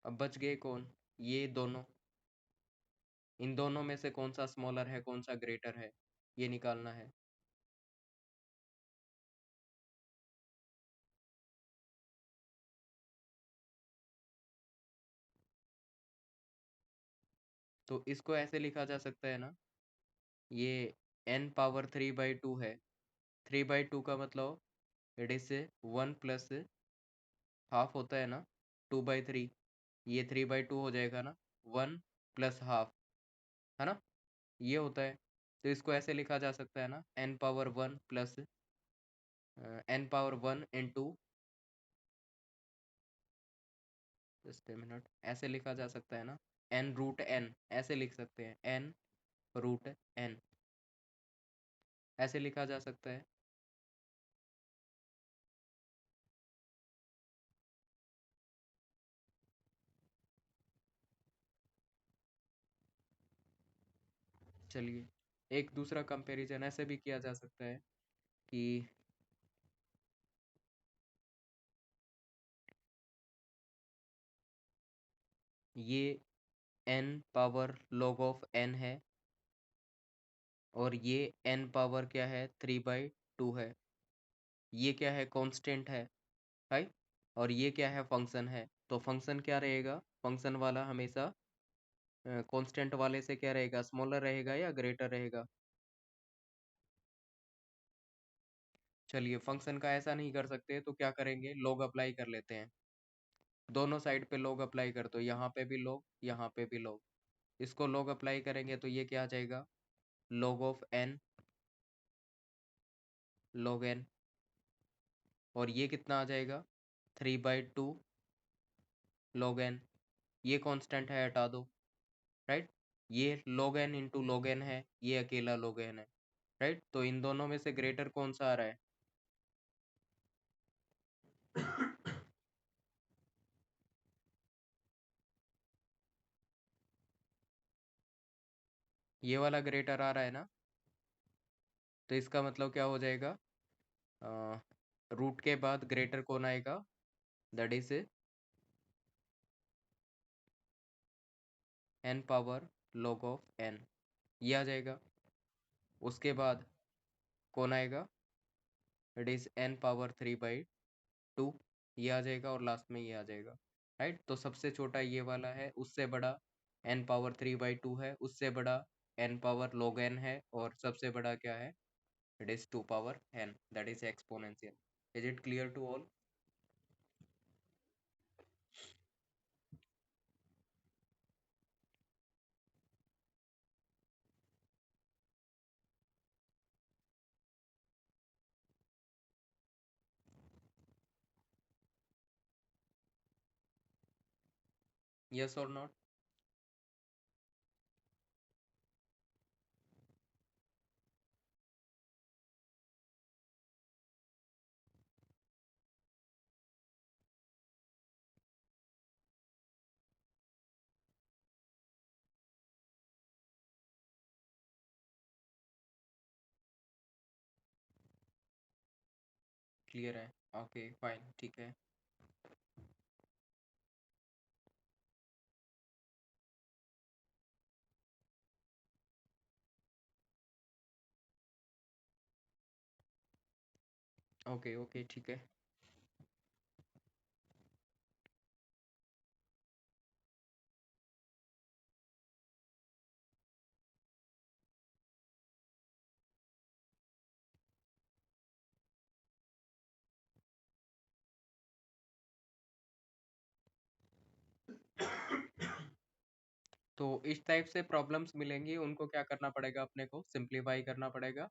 Speaker 1: अब बच गए कौन, ये दोनों, इन दोनों में से कौन सा स्मॉलर है, कौन सा ग्रेटर है, ये निकालना है। तो इसको ऐसे लिखा जा सकता है ना, ये n⁻³ है, 3/2 का मतलब इट इज 1+½ होता है ना, 2/3, ये 3/2 हो जाएगा ना, 1+½ है ना, ये होता है। तो इसको ऐसे लिखा जा सकता है ना, n⁻1 plus n⁻1 into, just a minute, ऐसे लिखा जा सकता है ना, n√n, ऐसे लिख सकते हैं, n√n, ऐसे लिखा जा सकता है। चलिए एक दूसरा कंपैरिजन ऐसे भी किया जा सकता है कि ये n power log of n है, और ये n पावर क्या है, 3/2 है, ये क्या है, कांस्टेंट है, राइट। और ये क्या है, फंक्शन है। तो फंक्शन क्या रहेगा, फंक्शन वाला हमेशा कांस्टेंट वाले से क्या रहेगा, स्मॉलर रहेगा या ग्रेटर रहेगा। चलिए फंक्शन का ऐसा नहीं कर सकते तो क्या करेंगे, log अप्लाई कर लेते हैं। दोनों साइड पे log अप्लाई कर दो, यहाँ पे भी log, यहाँ पे भी log। इसको log अप्लाई करेंगे तो ये क्या आ जाएगा, log of n, log n। और ये कितना आ जाएगा, 3/2 log n। ये कांस्टेंट है, हटा दो, राइट। ये log n into log n है, ये अकेला log n है, राइट। तो इन दोनों में से ग्रेटर कौन सा आ रहा है, ये वाला ग्रेटर आ रहा है ना। तो इसका मतलब क्या हो जाएगा, रूट के बाद ग्रेटर कौन आएगा, that is n power log of n, ये आ जाएगा। उसके बाद कौन आएगा, इट इज n पावर 3/2, ये आ जाएगा। और लास्ट में ये आ जाएगा, राइट। तो सबसे छोटा ये वाला है, उससे बड़ा n पावर 3/2 है, उससे बड़ा n पावर log n है, और सबसे बड़ा क्या है, it is 2 power n, that is exponential. Is it clear to all? Yes और नॉट? क्लियर है, ओके फाइन, ठीक है। ओके ओके ठीक है। तो इस टाइप से प्रॉब्लम्स मिलेंगी, उनको क्या करना पड़ेगा, अपने को सिंप्लीफाई करना पड़ेगा।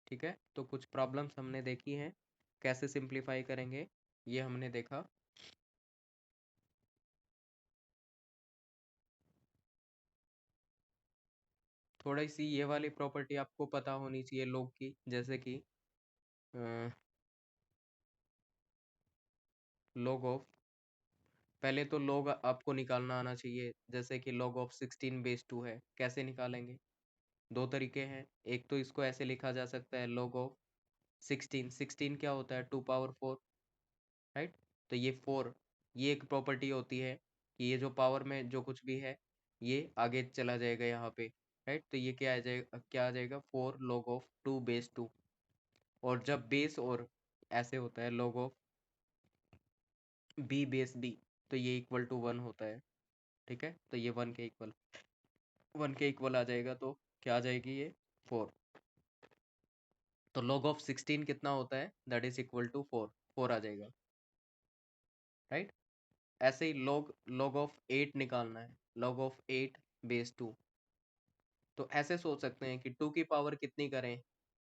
Speaker 1: ठीक है, तो कुछ प्रॉब्लम्स हमने देखी हैं, कैसे सिंप्लीफाई करेंगे ये हमने देखा। थोड़ी सी ये वाली प्रॉपर्टी आपको पता होनी चाहिए log की, जैसे कि log ऑफ, पहले तो log आपको निकालना आना चाहिए। जैसे कि log ऑफ 16/2 है, कैसे निकालेंगे, दो तरीके हैं। एक तो इसको ऐसे लिखा जा सकता है, log ऑफ 16, 16 क्या होता है, 2 पावर 4, राइट। तो ये 4, ये एक प्रॉपर्टी होती है कि ये जो पावर में जो कुछ भी है, ये आगे चला जाएगा यहाँ पे, राइट। तो ये क्या आ जाएगा, क्या आ जाएगा, 4 log of 2/2। और जब बेस और ऐसे होता है log ऑफ b/b, तो ये इक्वल टू 1 होता है। ठीक है, तो ये 1 के इक्वल आ जाएगा, तो क्या आ जाएगी ये, 4। तो log ऑफ 16 कितना होता है, दैट इज इक्वल टू 4, 4 आ जाएगा, राइट। ऐसे ही log ऑफ 8 निकालना है, log ऑफ 8/2। तो ऐसे सोच सकते हैं कि 2 की पावर कितनी करें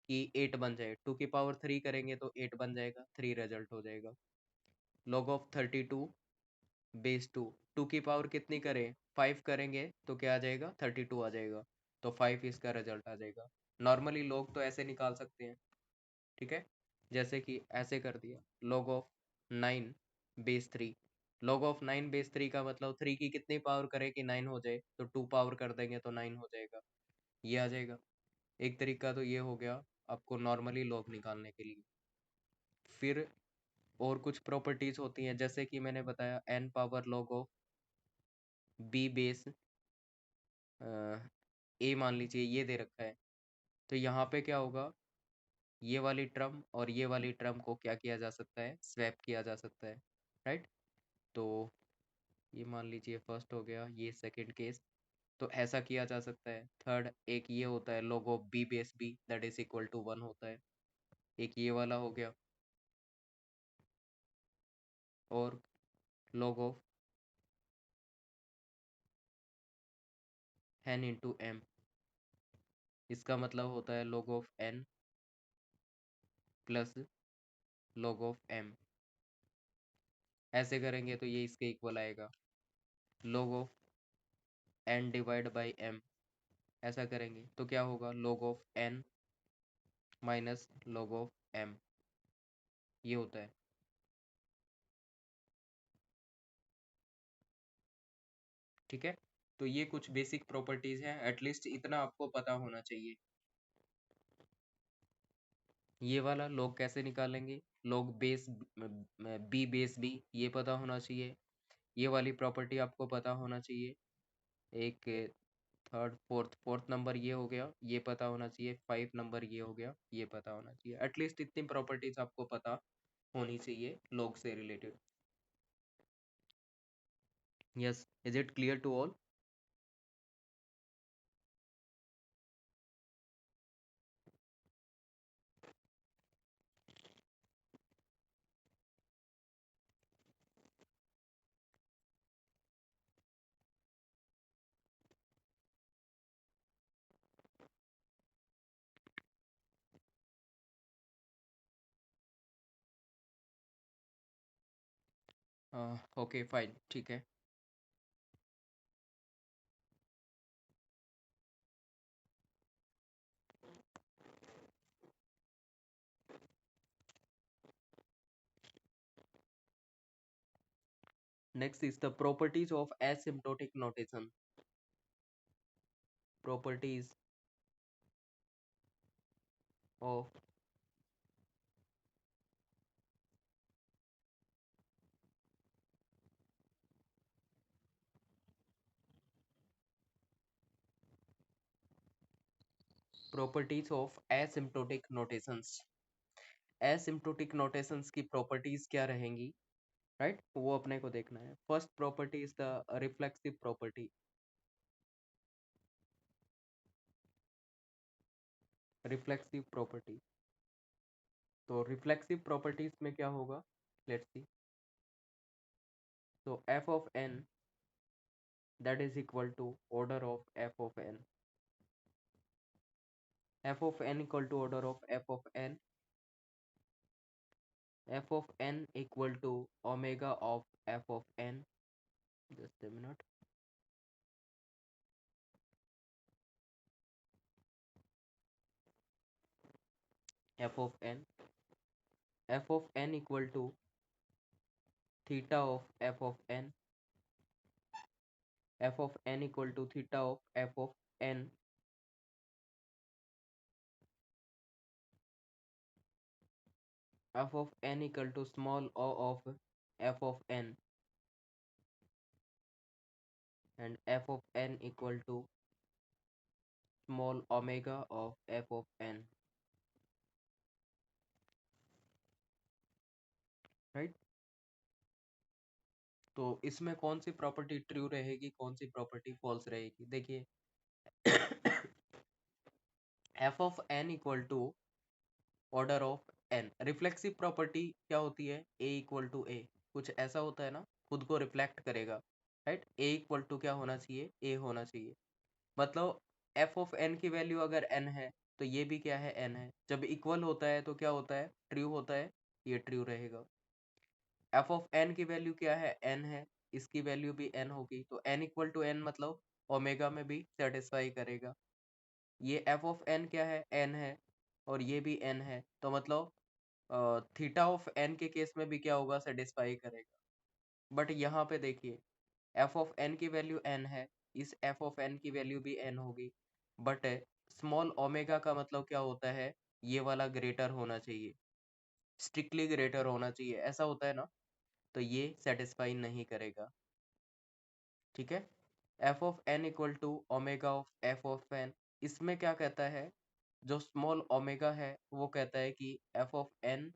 Speaker 1: कि 8 बन जाए, 2 की पावर 3 करेंगे तो 8 बन जाएगा, 3 रिजल्ट हो जाएगा। log ऑफ 32/2, 2 की पावर कितनी करें, 5 करेंगे तो क्या आ जाएगा, 32 आ जाएगा, तो 5 इसका रिजल्ट आ जाएगा। नॉर्मली लोग तो ऐसे निकाल सकते हैं, ठीक है। जैसे कि ऐसे कर दिया, log ऑफ 9/3, log ऑफ 9/3 का मतलब 3 की कितनी पावर करे कि 9 हो जाए, तो 2 पावर कर देंगे तो 9 हो जाएगा, ये आ जाएगा। एक तरीका तो ये हो गया आपको नॉर्मली log निकालने के लिए। फिर और कुछ प्रॉपर्टीज होती हैं, जैसे कि मैंने बताया n power log of b/, a मान लीजिए ये दे रखा है। तो यहाँ पे क्या होगा, ये वाली टर्म और ये वाली टर्म को क्या किया जा सकता है, स्वैप किया जा सकता है, राइट। तो ये मान लीजिए फर्स्ट हो गया, ये सेकंड केस। तो ऐसा किया जा सकता है। थर्ड एक ये होता है, log of b/b that is equal to 1 होता है। एक ये वाला हो गया, और log of n into m, इसका मतलब होता है log of n plus log of m। ऐसे करेंगे तो ये इसके इक्वल आएगा, log of n divide by m। ऐसा करेंगे तो क्या होगा, log of n minus log of m, ये होता है। ठीक है, तो ये कुछ बेसिक प्रॉपर्टीज हैं, एटलीस्ट इतना आपको पता होना चाहिए। ये वाला log कैसे निकालेंगे, log base b base b, ये पता होना चाहिए। ये वाली प्रॉपर्टी आपको पता होना चाहिए। एक थर्ड फोर्थ नंबर ये हो गया, ये पता होना चाहिए। 5 नंबर ये हो गया, ये पता होना चाहिए। एटलीस्ट इतनी प्रॉपर्टीज आपको पता होनी चाहिए log से related. Yes, is it clear to all? Okay fine, ठीक है। Next is the properties of asymptotic notation. Properties of properties of asymptotic notations. Asymptotic notations की प्रॉपर्टीज क्या रहेंगी, राइट वो अपने को देखना है। First property is the reflexive property. Reflexive property, तो रिफ्लेक्सिव प्रॉपर्टीज में क्या होगा, लेट्स सी। तो f of n that is equal to order of f of n, f of n equal to order of f of n, f of n equal to omega of f of n, just a minute, f of n, f of n equal to theta of f of n, f of n equal to theta of f of n, f of n equal to small o of f of n, and f of n equal to small omega of f of n, right? तो इसमें कौन सी property true रहेगी, कौन सी property false रहेगी, देखिए। f of n equal to order of n, reflexive property क्या होती है, a इक्वल टू a, कुछ ऐसा होता है ना, खुद को रिफ्लेक्ट करेगा, राइट। a इक्वल टू क्या होना चाहिए, a होना चाहिए। मतलब f ऑफ n की वैल्यू अगर n है तो ये भी क्या है, n है। जब इक्वल होता है तो क्या होता है, ट्रू होता है, ये ट्रू रहेगा। f ऑफ n की वैल्यू क्या है, n है, इसकी वैल्यू भी n होगी, तो n इक्वल टू n मतलब ओमेगा में भी सेटिस्फाई करेगा। ये f ऑफ n क्या है, n है, और ये भी n है, तो मतलब थीटा ऑफ n के केस में भी क्या होगा, सेटिस्फाई करेगा। बट यहाँ पे देखिए, f ऑफ n की वैल्यू n है, इस f ऑफ n की वैल्यू भी n होगी, बट स्मॉल ओमेगा का मतलब क्या होता है, ये वाला ग्रेटर होना चाहिए, स्ट्रिक्टली ग्रेटर होना चाहिए, ऐसा होता है ना, तो ये सेटिस्फाई नहीं करेगा। ठीक है, f of n equal to omega of f of n, इसमें क्या कहता है, जो स्मॉल ओमेगा है वो कहता है कि f of n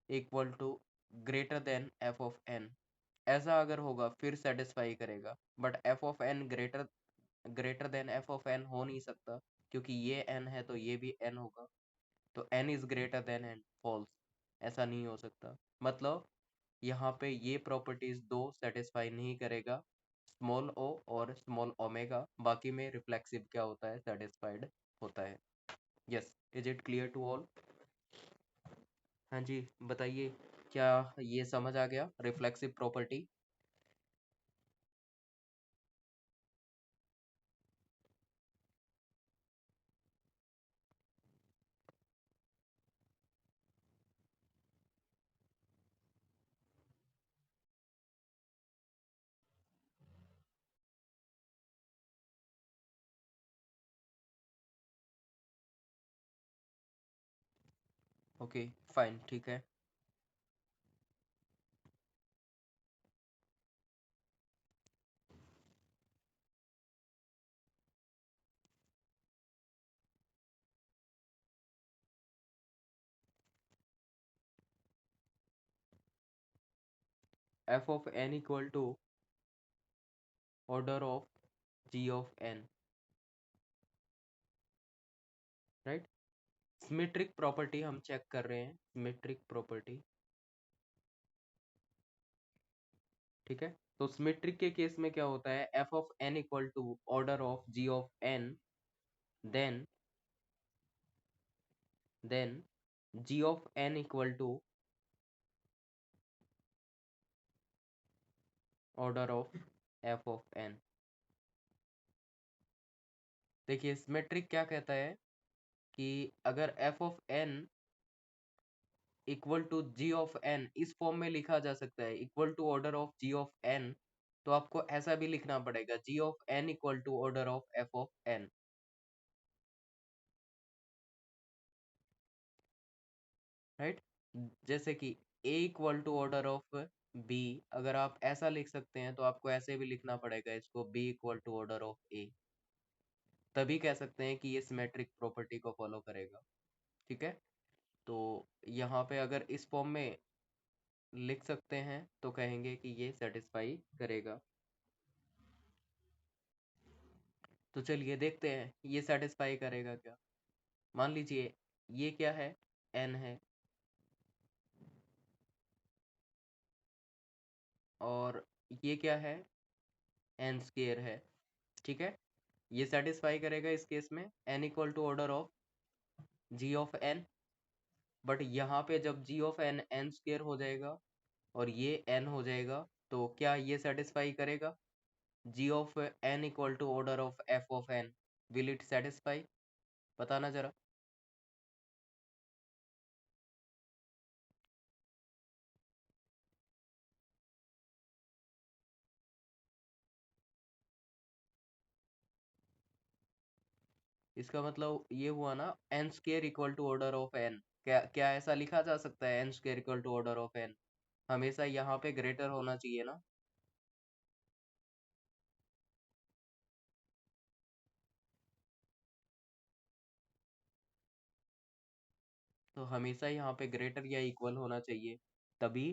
Speaker 1: equal to greater than f of n, ऐसा अगर होगा फिर सेटिस्फाई करेगा। But f of n greater greater than f of n हो नहीं सकता, क्योंकि ये n है तो ये भी n होगा। तो n is greater than n, false, ऐसा नहीं हो सकता। मतलब यहाँ पे ये प्रॉपर्टीज दो सेटिस्फाई नहीं करेगा, स्मॉल ओ और स्मॉल ओमेगा, बाकी में रिफ्लेक्सिव क्या होता है, सेटिस्फाइड होता है। Yes, is it clear to all? हाँ जी, बताइए, क्या ये समझ आ गया रिफ्लेक्सिव प्रॉपर्टी? ओके, फाइन, ठीक है। F of N equal to order of ji of n, right. Symmetric property हम चेक कर रहे हैं, सिमेट्रिक प्रॉपर्टी, ठीक है। तो सिमेट्रिक के केस में क्या होता है, F of N equal to order of ji of N, then then g of N equal to order of f of n. देखिए सिमेट्रिक क्या कहता है कि अगर f of N equal to g of n, इस form में लिखा जा सकता है, equal to order of ji of N, तो आपको ऐसा भी लिखना पड़ेगा, g of N equal to order of f of n, right. जैसे कि a equal to order of b, अगर आप ऐसा लिख सकते हैं तो आपको ऐसे भी लिखना पड़ेगा इसको, b equal to order of a, तभी कह सकते हैं कि ये सिमेट्रिक प्रॉपर्टी को फॉलो करेगा, ठीक है। तो यहाँ पे अगर इस फॉर्म में लिख सकते हैं तो कहेंगे कि ये सेटिस्फाई करेगा। तो चलिए देखते हैं ये सेटिस्फाई करेगा क्या। मान लीजिए ये क्या है, n है, और ये क्या है, n स्क्वेयर है, ठीक है। ये सेटिस्फाई करेगा इस केस में, n equal to order of g of n, but यहाँ पे जब g of n n square हो जाएगा और ये n हो जाएगा, तो क्या ये सेटिस्फाई करेगा, g of n equal to order of f of n, will it satisfy, बताना जरा। इसका मतलब ये हुआ ना, n square equal to order of n, क्या क्या ऐसा लिखा जा सकता है, n square equal to order of n हमेशा यहाँ पे ग्रेटर होना चाहिए ना। तो हमेशा यहाँ पे ग्रेटर या इक्वल होना चाहिए, तभी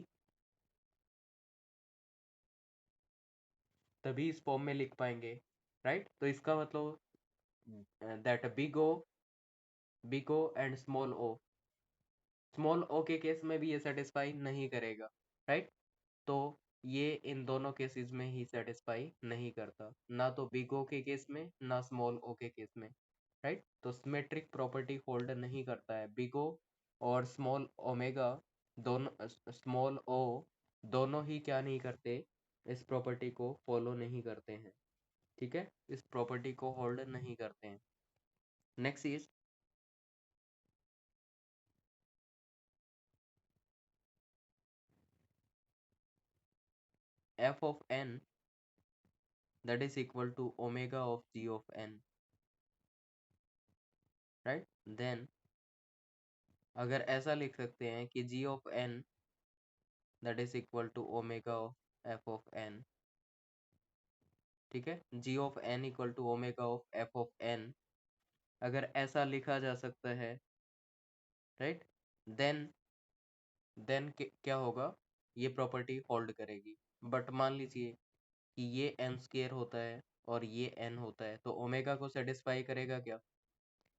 Speaker 1: तभी इस फॉर्म में लिख पाएंगे, राइट। तो इसका मतलब that big O and small o के केस में भी ये सेटिस्फाई नहीं करेगा, राइट। तो ये इन दोनों केसेस में ही सेटिस्फाई नहीं करता, ना तो बिग ओ के केस में ना स्मॉल ओ के केस में, राइट। तो सिमेट्रिक प्रॉपर्टी होल्ड नहीं करता है, बिग ओ और स्मॉल ओमेगा दोनों, स्मॉल ओ दोनों ही क्या नहीं करते, इस प्रॉपर्टी को फॉलो नहीं करते हैं, ठीक है, इस प्रॉपर्टी को होल्ड नहीं करते हैं। Next is f of n that is equal to omega of g of n, right। then अगर ऐसा लिख सकते हैं कि g of n that is equal to omega of f of n, ठीक है, g of n equal to omega of f of n, अगर ऐसा लिखा जा सकता है, राइट, देन क्या होगा, ये प्रॉपर्टी होल्ड करेगी। बट मान लीजिए कि ये n स्क्वेयर होता है और ये n होता है, तो ओमेगा को सेटिस्फाई करेगा क्या,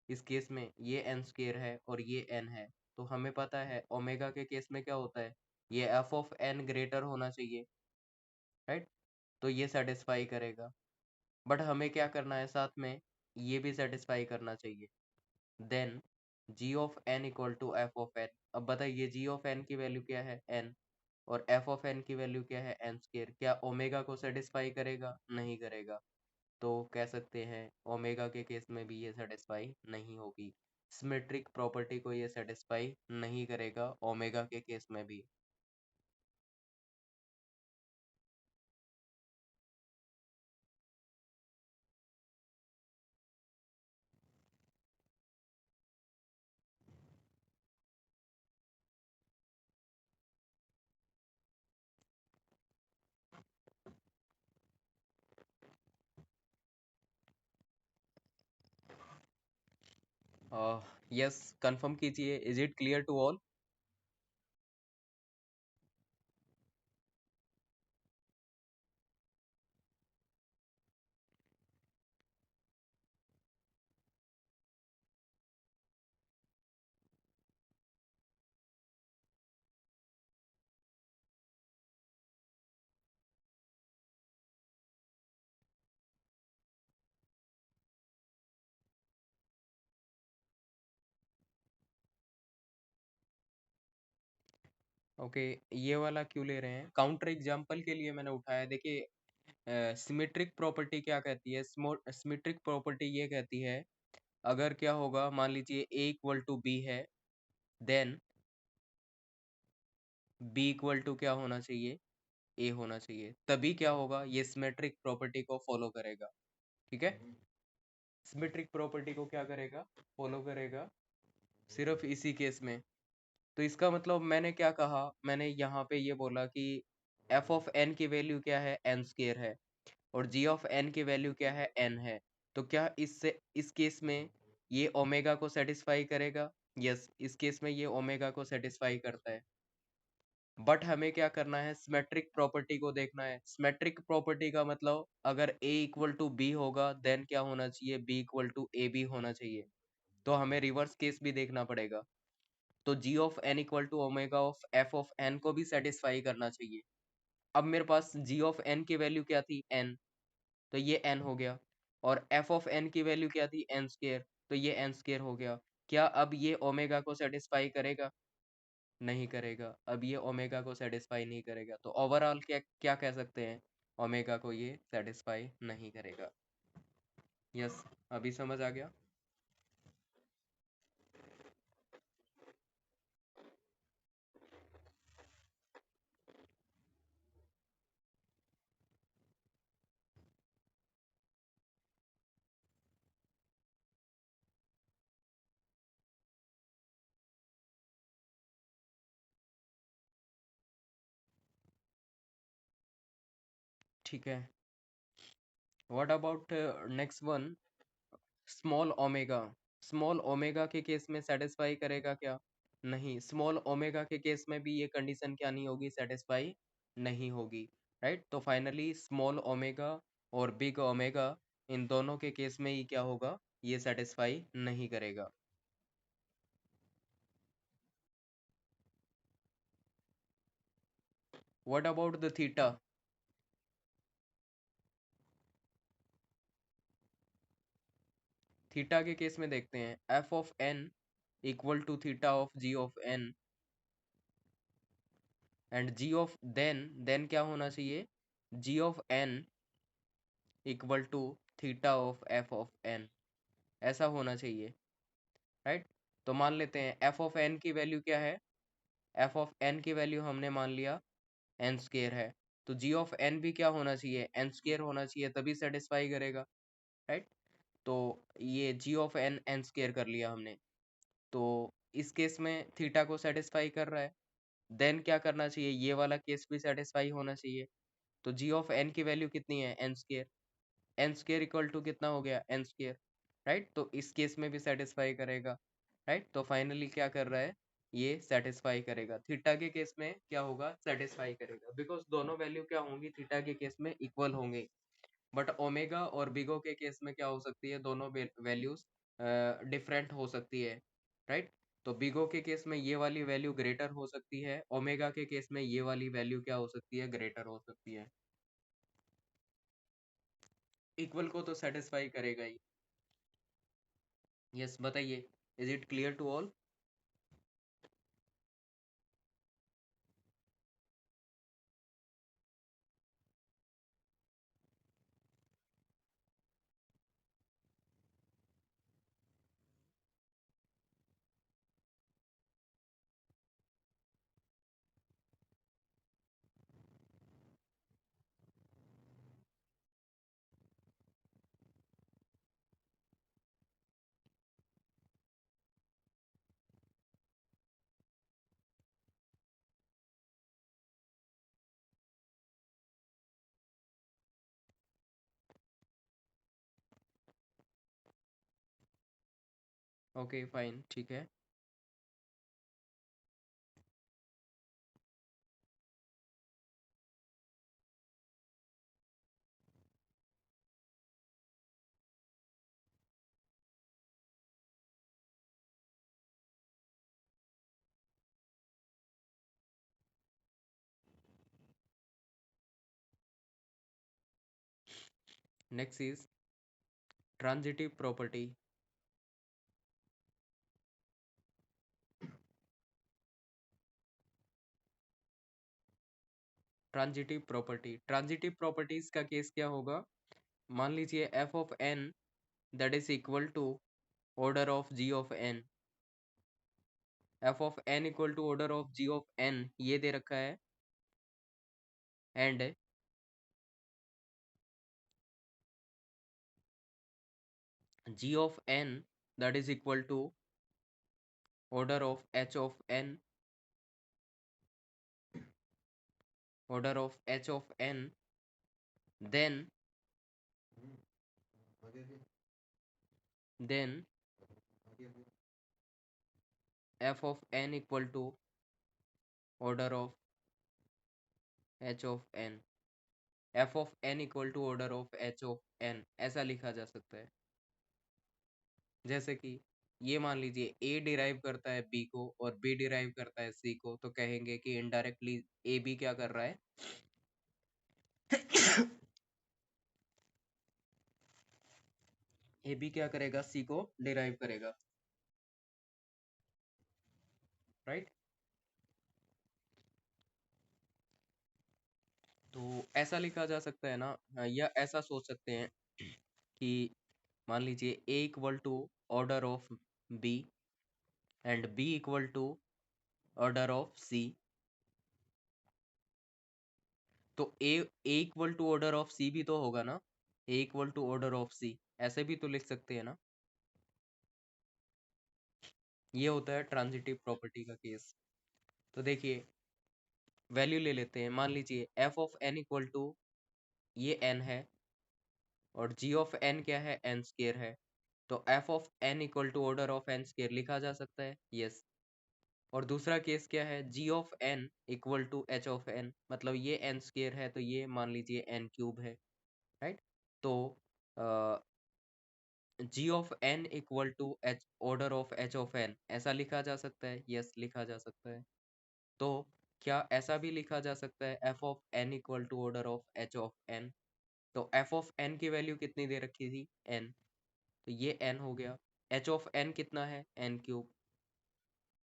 Speaker 1: इस केस में ये एन स्क्वेयर है और ये एन है, तो हमें पता है ओमेगा के केस में क्या होता है, ये एफ ऑफ एन ग्रेटर होना चाहिए, राइट। तो ये सेटिस्फाई करेगा, बट हमें क्या करना है साथ में, ये भी सेटिस्फाई करना चाहिए। Then g of N equal to f of n. अब बताइए जी ऑफ एन की वैल्यू क्या है, एन, और एफ ऑफ एन की वैल्यू क्या है, एन स्क्वेयर। क्या ओमेगा को सेटिस्फाई करेगा, नहीं करेगा। तो कह सकते हैं ओमेगा के केस में भी ये सेटिस्फाई नहीं होगी, सिमेट्रिक प्रॉपर्टी को ये सेटिस्फाई नहीं करेगा ओमेगा के केस में भी। यस, कंफर्म कीजिए, is it clear to all. Okay, ये वाला क्यों ले रहे हैं, काउंटर एग्जांपल के लिए मैंने उठाया। देखिए सिमेट्रिक प्रॉपर्टी क्या कहती है, सिमेट्रिक प्रॉपर्टी ये कहती है, अगर क्या होगा, मान लीजिए ए इक्वल टू बी है, देन बी इक्वल टू क्या होना चाहिए, ए होना चाहिए, तभी क्या होगा, ये सिमेट्रिक प्रॉपर्टी को फॉलो करेगा। ठीक है, सिमेट्रिक प्रॉपर्टी को क्या करेगा, फॉलो करेगा, सिर्फ इसी केस में। तो इसका मतलब मैंने क्या कहा, मैंने यहाँ पे ये बोला कि एफ ऑफ एन की वैल्यू क्या है, एन स्केयर है, और जी ऑफ एन की वैल्यू क्या है, एन है। तो क्या इससे इस केस में ये ओमेगा को सेटिस्फाई करेगा, यस, इस केस में ये ओमेगा को सेटिस्फाई करता है। बट हमें क्या करना है, सिमेट्रिक प्रॉपर्टी को देखना है। सिमेट्रिक प्रॉपर्टी का मतलब अगर a इक्वल टू बी होगा, देन क्या होना चाहिए, b equal to A B होना चाहिए। तो हमें रिवर्स केस भी देखना पड़ेगा। तो g of n equal to omega of f of n को भी सेटिस्फाई करना चाहिए। अब मेरे पास g ऑफ n की वैल्यू क्या थी, n, तो ये n हो गया, और f ऑफ n की वैल्यू क्या थी, n स्क्वायर, तो ये n स्क्वायर हो गया। क्या अब ये ओमेगा को सेटिस्फाई करेगा, नहीं करेगा। अब ये ओमेगा को सेटिस्फाई नहीं करेगा, तो ओवरऑल क्या क्या कह सकते हैं, ओमेगा को ये सेटिस्फाई नहीं करेगा। यस, अभी समझ आ गया। ठीक है, what about next one, small omega. Small omega के केस में सेटिस्फाई करेगा क्या, नहीं। स्मॉल ओमेगा के केस में भी ये कंडीशन क्या नहीं होगी, सेटिस्फाई नहीं होगी, राइट। तो फाइनली स्मॉल ओमेगा और बिग ओमेगा, इन दोनों के केस में ही क्या होगा, ये सेटिस्फाई नहीं करेगा। What about the theta. Theta के केस में देखते हैं, F of N equal to theta of ji of N, and ji of then क्या होना चाहिए, g of N equal to theta of f of N, ऐसा होना चाहिए, राइट। तो मान लेते हैं एफ ऑफ एन की वैल्यू क्या है, एफ ऑफ एन की वैल्यू हमने मान लिया एन स्केयर है, तो जी ऑफ एन भी क्या होना चाहिए, एन स्केयर होना चाहिए, तभी सेटिस्फाई करेगा, राइट। तो ये जी ऑफ एन एन स्केयर कर लिया हमने, तो इस केस में थीटा को सेटिस्फाई कर रहा है, देन क्या करना चाहिए, ये वाला केस भी सेटिस्फाई होना चाहिए। तो जी ऑफ एन की वैल्यू कितनी है, N square, N square equal to कितना हो गया, एन स्केयर, राइट। तो इस केस में भी सेटिस्फाई करेगा, राइट। तो फाइनली क्या कर रहा है, ये सेटिस्फाई करेगा, थीटा के केस में क्या होगा, सेटिस्फाई करेगा, बिकॉज दोनों वैल्यू क्या होंगी, थीटा के केस में इक्वल होंगे। बट ओमेगा और बिगो के केस में क्या हो सकती है, दोनों वैल्यूज डिफरेंट हो सकती है, राइट। तो बिग ओ के केस में ये वाली वैल्यू ग्रेटर हो सकती है, ओमेगा के केस में ये वाली वैल्यू क्या हो सकती है, ग्रेटर हो सकती है। इक्वल को तो सेटिस्फाई करेगा ही। यस, बताइए, is it clear to all? Okay fine, ठीक है। Next is transitive property. Transitive properties का केस क्या होगा? मान लीजिए F of N that is equal to order of ji of N. F of N equal to order of ji of N ये दे रखा है, and ji of N that is equal to order of H of N, order of H of N, then then F of N equal to order of H of N. F of N equal to order of H of N ऐसा लिखा जा सकता है। जैसे कि ये मान लीजिए ए डिराइव करता है बी को और बी डिराइव करता है सी को, तो कहेंगे कि इनडायरेक्टली ए बी क्या कर रहा है ए बी क्या करेगा, सी को डिराइव करेगा, राइट। तो ऐसा लिखा जा सकता है ना, या ऐसा सोच सकते हैं कि मान लीजिए a equal to order of b and b equal to order of c. तो a equal to order of c भी तो होगा ना, a equal to order of c ऐसे भी तो लिख सकते हैं ना। ये होता है ट्रांजिटिव प्रॉपर्टी का केस। तो देखिए वैल्यू ले लेते हैं, मान लीजिए F of N equal to ये एन है और जी ऑफ एन क्या है, एन स्केयर है। तो F of N equal to order of N square लिखा जा सकता है, यस। और दूसरा केस क्या है, g of N equal to H of n, मतलब ये एन स्केयर है तो ये मान लीजिए एन क्यूब है, राइट। तो जी of N equal to h order of H of N ऐसा लिखा जा सकता है, यस लिखा जा सकता है। तो क्या ऐसा भी लिखा जा सकता है F of N equal to order of H of N? तो एफ ऑफ एन की वैल्यू कितनी दे रखी थी, एन, तो ये एन हो गया। एच ऑफ एन कितना है, एन क्यूब।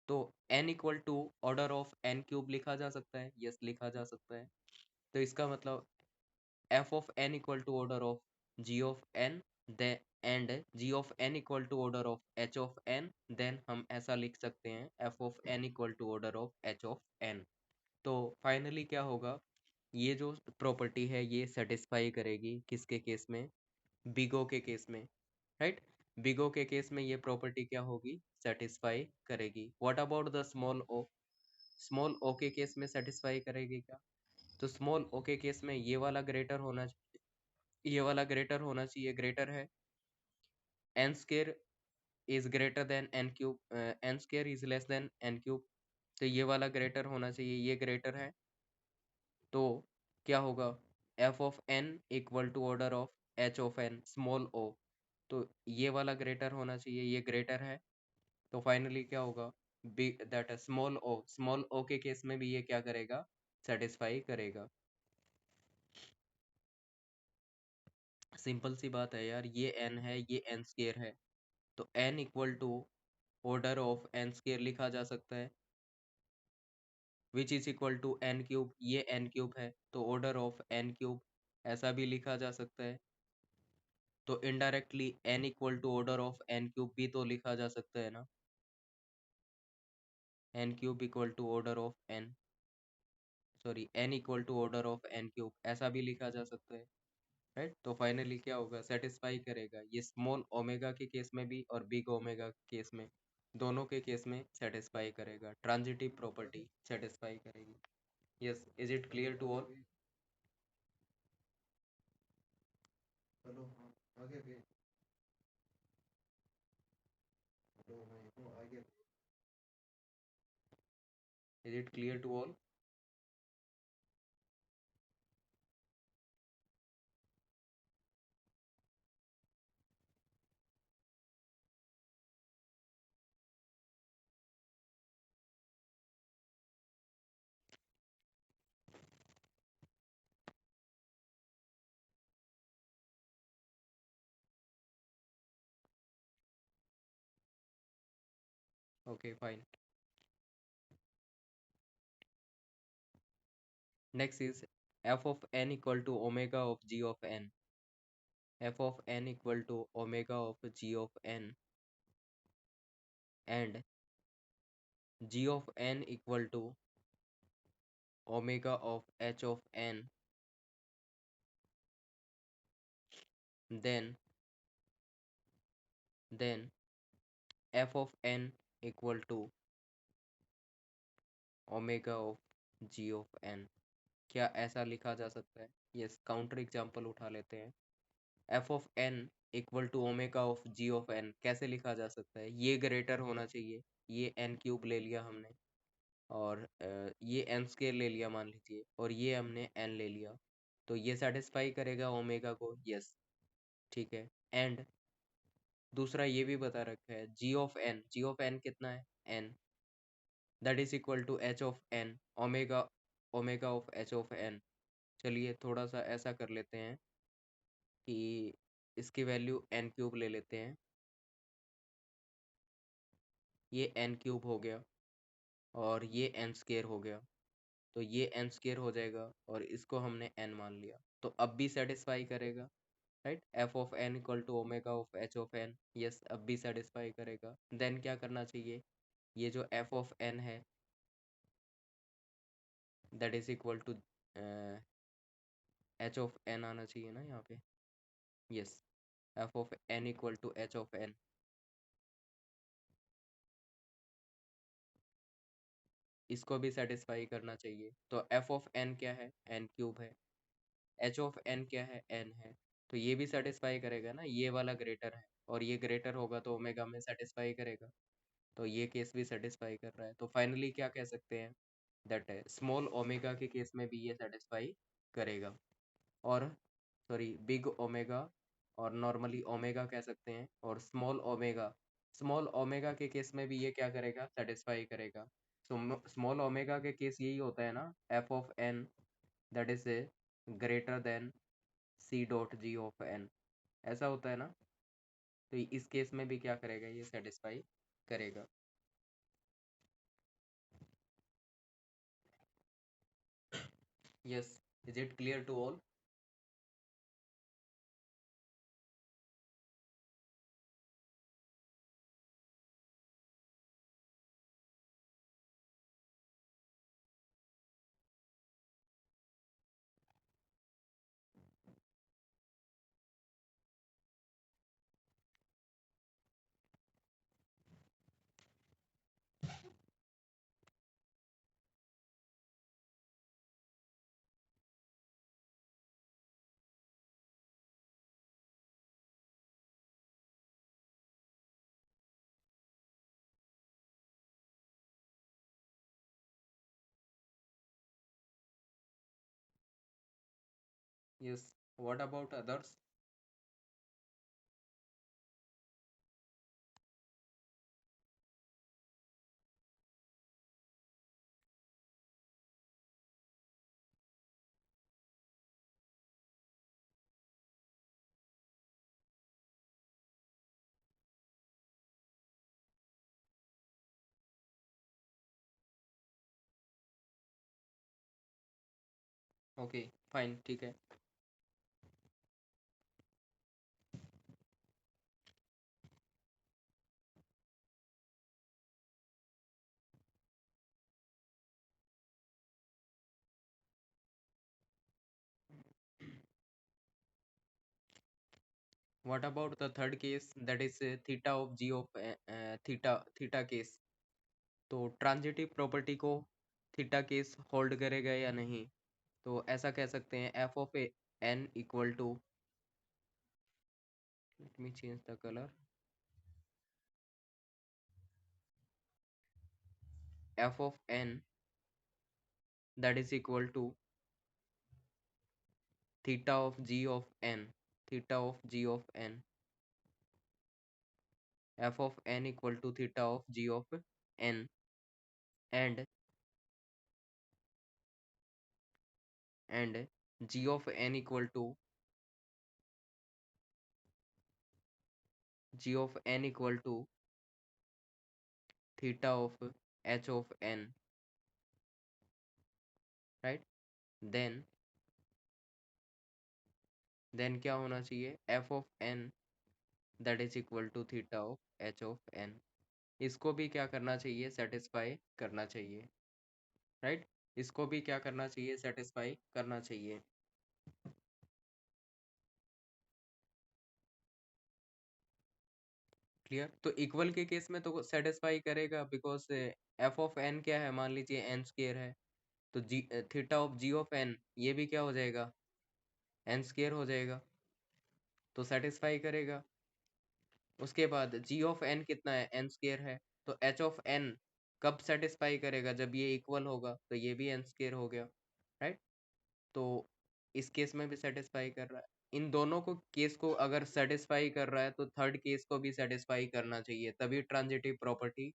Speaker 1: तो N equal to order of N cube लिखा जा सकता है, यस लिखा जा सकता है। तो इसका मतलब F of N equal to order of ji of N दे and ji of N equal to order of H of N, then हम ऐसा लिख सकते हैं F of N equal to order of H of N. तो finally क्या होगा, ये जो प्रॉपर्टी है ये सेटिस्फाई करेगी किसके केस में, बिगो के केस में, राइट। बिगो के केस में ये प्रॉपर्टी क्या होगी, सेटिस्फाई करेगी। What about the small o? Small o के केस में सेटिस्फाई करेगी क्या? तो स्मॉल ओ के केस में ये वाला ग्रेटर होना चाहिए, ये वाला ग्रेटर होना चाहिए, ग्रेटर है। N square is greater than N cube, N square is less than N cube. तो ये वाला ग्रेटर होना चाहिए, ये ग्रेटर है। तो क्या होगा, f of N equal to order of H of n small o. तो ये वाला ग्रेटर होना चाहिए, ये ग्रेटर है। तो फाइनली क्या होगा, बिग दैट है स्मॉल ओ के केस में भी ये क्या करेगा, सेटिस्फाई करेगा। सिंपल सी बात है यार, ये n है, ये n स्केयर है, तो n equal to order of n square लिखा जा सकता है, which is equal to n cube, ये n क्यूब है तो ऑर्डर ऑफ n क्यूब ऐसा भी लिखा जा सकता है। तो indirectly n equal to order of n cube भी तो लिखा जा सकता है ना, n cube equal to order of n, sorry n equal to order of n cube ऐसा भी लिखा जा सकता है, राइट। तो फाइनली क्या होगा, सेटिस्फाई करेगा ये स्मॉल ओमेगा के केस में भी और बिग ओमेगा के केस में, दोनों के केस में सेटिस्फाई करेगा, ट्रांजिटिव प्रॉपर्टी सेटिस्फाई करेगी। Yes, is it clear to all? Hello, हाँ, आगे भी। हेलो, मैं हूँ आगे। Is it clear to all? Okay fine. Next is f of n equal to omega of g of n, f of n equal to omega of g of n and g of n equal to omega of h of n, then then f of n equal to omega of ji of N, क्या ऐसा लिखा जा सकता है? Yes, counter example उठा लेते हैं। F of N equal to omega of ji of N कैसे लिखा जा सकता है, ये ग्रेटर होना चाहिए, ये एन क्यूब ले लिया हमने और ये एन स्केयर ले लिया मान लीजिए, और ये हमने एन ले लिया, तो ये सेटिस्फाई करेगा ओमेगा को, यस ठीक है। एंड दूसरा ये भी बता रखा है जी ऑफ एन कितना है, N, that is equal to H of N, omega omega of H of N. चलिए थोड़ा सा ऐसा कर लेते हैं कि इसकी वैल्यू एन क्यूब ले लेते हैं, ये एन क्यूब हो गया और ये एन स्केयर हो गया, तो ये एन स्केयर हो जाएगा और इसको हमने एन मान लिया, तो अब भी सेटिस्फाई करेगा, right. F of N equal to omega of H of N, yes अब भी सेटिस्फाई करेगा। देन क्या करना चाहिए, ये जो एफ ऑफ एन है that is equal to H of N आना चाहिए ना यहाँ पे, yes, F of N equal to H of N, इसको भी सेटिस्फाई करना चाहिए। तो एफ ऑफ एन क्या है, एन क्यूब है, एच ऑफ एन क्या है, एन है, तो ये भी सेटिस्फाई करेगा ना, ये वाला ग्रेटर है और ये ग्रेटर होगा तो ओमेगा में सेटिस्फाई करेगा, तो ये केस भी सेटिस्फाई कर रहा है। तो फाइनली क्या कह सकते हैं, दैट है स्मॉल ओमेगा के केस में भी ये सेटिस्फाई करेगा, और सॉरी बिग ओमेगा और नॉर्मली ओमेगा कह सकते हैं, और स्मॉल ओमेगा के केस में भी ये क्या करेगा, सेटिस्फाई करेगा। सो स्मॉल ओमेगा के केस यही होता है ना, F of N that is A greater than C dot G of N, ऐसा होता है ना, तो इस केस में भी क्या करेगा, ये सेटिस्फाई करेगा। Yes, is it clear to all? Yes, what about others? Okay fine, ठीक है। What about the third case, that is theta of g of theta case? तो ट्रांजिटिव प्रॉपर्टी को थीटा केस होल्ड करेगा या नहीं? तो ऐसा कह सकते हैं F of N equal to, let me change the colour, F of N that is equal to theta of ji of N, theta of ji of N, F of N equal to theta of ji of N, and g of n equal to g of n equal to theta of h of n, right? then then क्या होना चाहिए, f of n that is equal to theta of h of n, इसको भी क्या करना चाहिए, satisfy करना चाहिए, राइट? इसको भी क्या करना चाहिए, सेटिस्फाई करना चाहिए। क्लियर? तो इक्वल के केस में तो सेटिस्फाई करेगा, बिकॉज एफ ऑफ एन क्या है, मान लीजिए एन स्क्र है, तो g theta of ji of N ये भी क्या हो जाएगा, एन स्क्र हो जाएगा, तो सेटिस्फाई करेगा। उसके बाद जी ऑफ एन कितना है, एन स्क्र है, तो एच ऑफ एन कब सेटिस्फाई करेगा, जब ये इक्वल होगा, तो ये भी एन स्क्र हो गया, राइट? तो इस केस में भी सेटिस्फाई कर रहा है। इन दोनों को केस को अगर सेटिस्फाई कर रहा है तो थर्ड केस को भी सेटिस्फाई करना चाहिए, तभी ट्रांजिटिव प्रॉपर्टी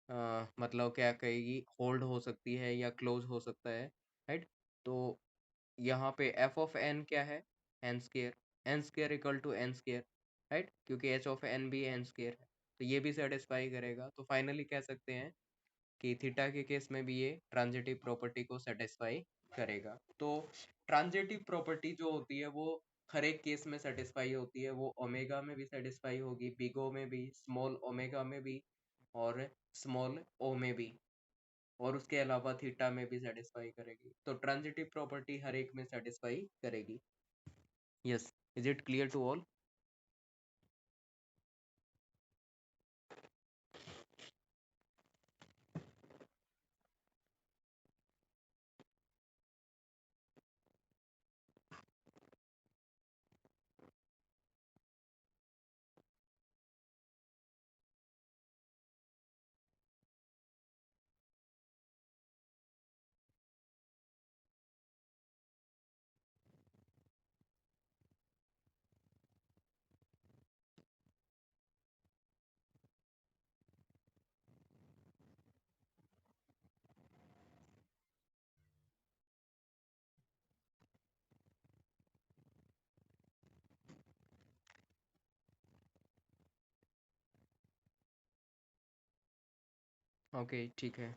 Speaker 1: मतलब क्या कहेगी, होल्ड हो सकती है या क्लोज हो सकता है, राइट? तो यहाँ पे एफ ऑफ एन क्या है, N square equal to N square, right? क्योंकि एच ऑफ एन भी एन स्केयर है, तो ये भी सेटिस्फाई करेगा। तो फाइनली कह सकते हैं कि थीटा के केस में भी ये ट्रांजिटिव प्रॉपर्टी को सेटिस्फाई करेगा। तो ट्रांजिटिव प्रॉपर्टी जो होती है वो हर एक केस में सेटिस्फाई होती है, वो ओमेगा में भी सेटिस्फाई होगी, बिग ओ में भी, स्मॉल ओमेगा में भी, और स्मॉल ओ में भी, और उसके अलावा थीटा में भी सेटिस्फाई करेगी। तो ट्रांजिटिव प्रॉपर्टी हर एक में सेटिस्फाई करेगी। Yes, is it clear to all? Okay, ठीक है।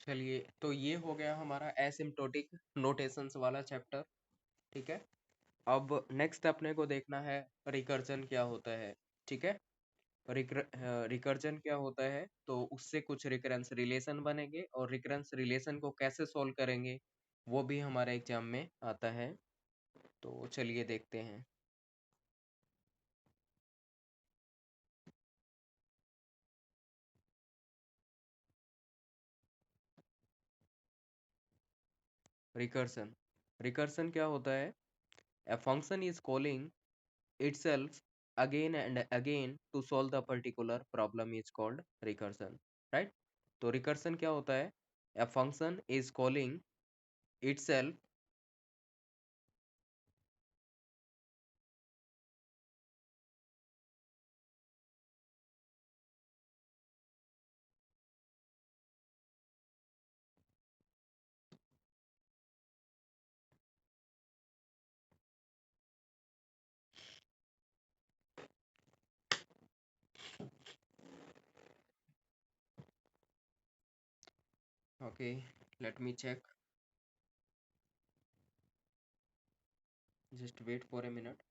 Speaker 1: चलिए, तो ये हो गया हमारा एसिम्प्टोटिक नोटेशंस वाला चैप्टर, ठीक है। अब नेक्स्ट अपने को देखना है रिकर्जन क्या होता है, ठीक है। रिकर्जन क्या होता है, तो उससे कुछ रिकरेंस रिलेशन बनेंगे, और रिकरेंस रिलेशन को कैसे सॉल्व करेंगे वो भी हमारे एग्जाम में आता है। तो चलिए देखते हैं। रिकर्सन, रिकर्सन क्या होता है, a function is calling itself again and again to solve the particular problem is called recursion, right? तो recursion क्या होता है, a function is calling itself Okay, let me check. Just wait for a minute.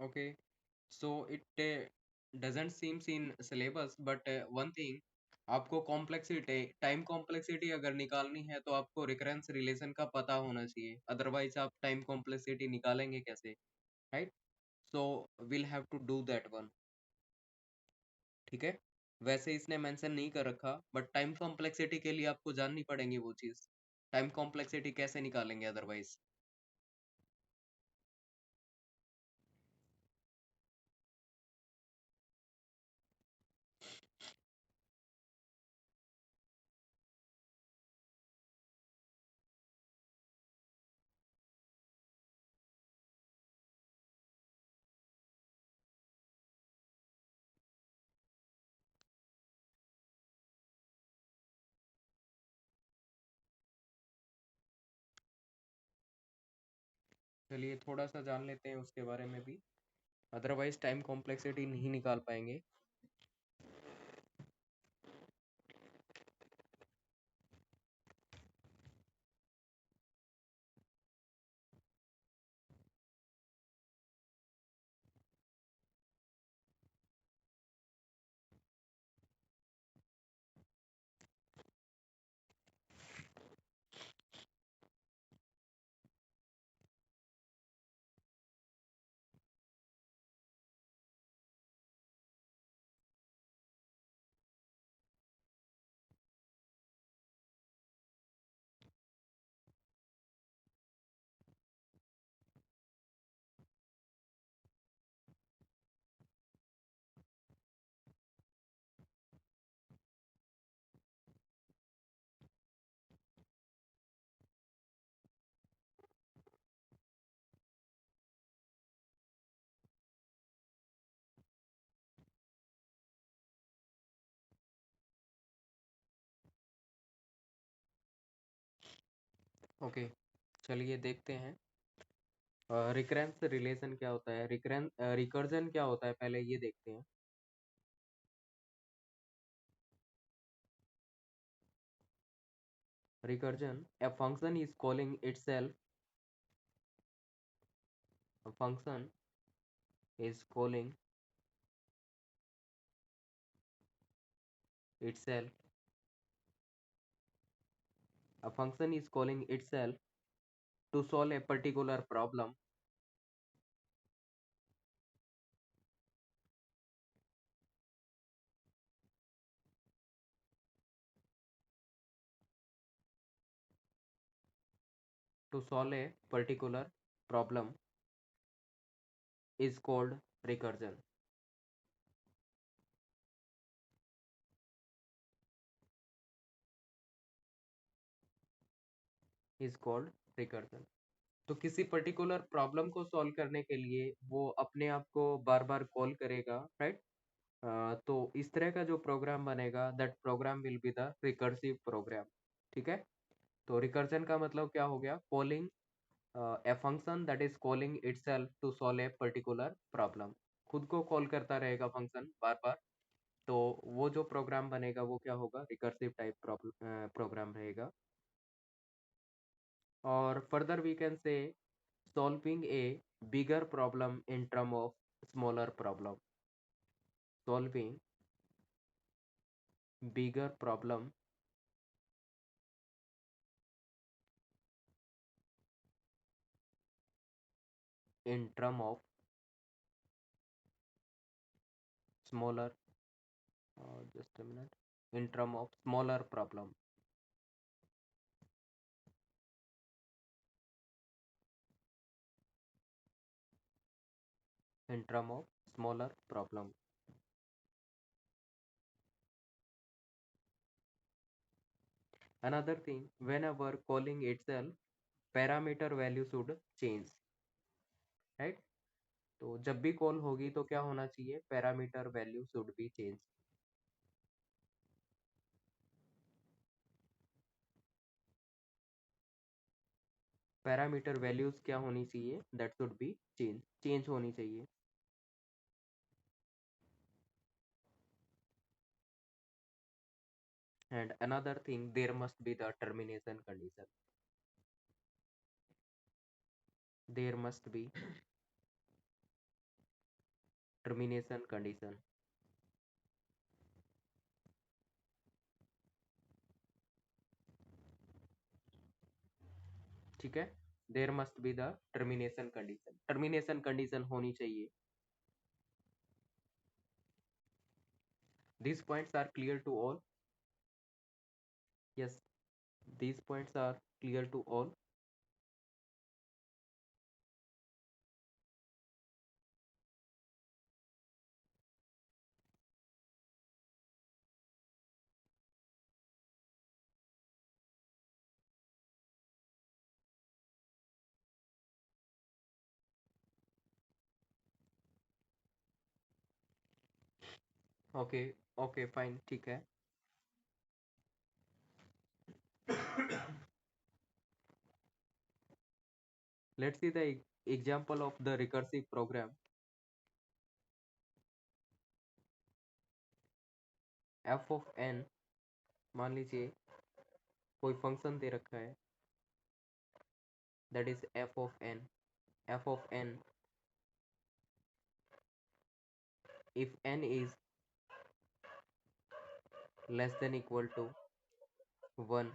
Speaker 1: Okay, so it doesn't seems in syllabus, but one thing, आपको complexity time complexity अगर निकालनी है तो आपको रिकरेंस रिलेशन का पता होना चाहिए, अदरवाइज आप टाइम कॉम्प्लेक्सिटी निकालेंगे कैसे, right? So will have to do that one. ठीक है, वैसे इसने मेंशन नहीं कर रखा, बट टाइम कॉम्प्लेक्सिटी के लिए आपको जाननी पड़ेंगी वो चीज। टाइम कॉम्प्लेक्सिटी कैसे निकालेंगे अदरवाइज? चलिए थोड़ा सा जान लेते हैं उसके बारे में भी, अदरवाइज टाइम कॉम्प्लेक्सिटी नहीं निकाल पाएंगे। ओके, चलिए देखते हैं रिकरेंस रिलेशन क्या होता है, रिकर्जन क्या होता है, पहले ये देखते हैं। Recursion, a function is calling itself, a function is calling itself, a function is calling itself to solve a particular problem, to solve a particular problem is called recursion, is called recursion। तो किसी particular problem को solve करने के लिए वो अपने आप को बार बार कॉल करेगा, राइट? तो इस तरह का जो प्रोग्राम बनेगा, that program will be the recursive program. ठीक है, तो रिकर्जन का मतलब क्या हो गया? Calling a function that is calling itself to solve a particular problem. खुद को कॉल करता रहेगा फंक्शन बार बार, तो वो जो प्रोग्राम बनेगा वो क्या होगा, रिकर्सिव टाइप प्रोग्राम रहेगा. और further we can say solving a bigger problem in term of smaller problem. Solving bigger problem in term of smaller, just a minute, in term of smaller problem. In term of smaller problem. Another thing, whenever calling itself, parameter value should change, right? तो जब भी call होगी तो क्या होना चाहिए, parameter value should be change. Parameter values क्या होनी चाहिए, दैट शुड बी चेंज होनी चाहिए. And another thing, there must be the termination condition. There must be termination condition. ठीक है, there must be the termination condition. Termination condition होनी चाहिए. These points are clear to all. Yes, these points are clear to all. Okay, okay fine, ठीक है. Let's see the example of the recursive program. F of n, मान लीजिए कोई function दे रखा है, that is f of n. F of n, if n is less than equal to 1,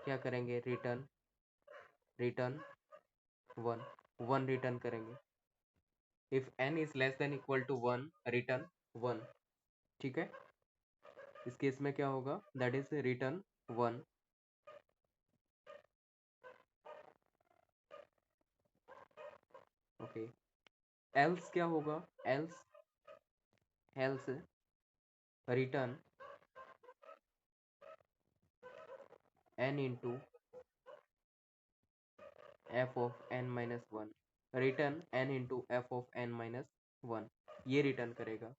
Speaker 1: क्या करेंगे, return return 1, 1 return करेंगे. If n is less than equal to 1, return 1. ठीक है, इस केस में क्या होगा, that is return 1. Okay, else क्या होगा, else else return n into f of n minus 1. Return n into f of n minus 1, ये रिटर्न करेगा.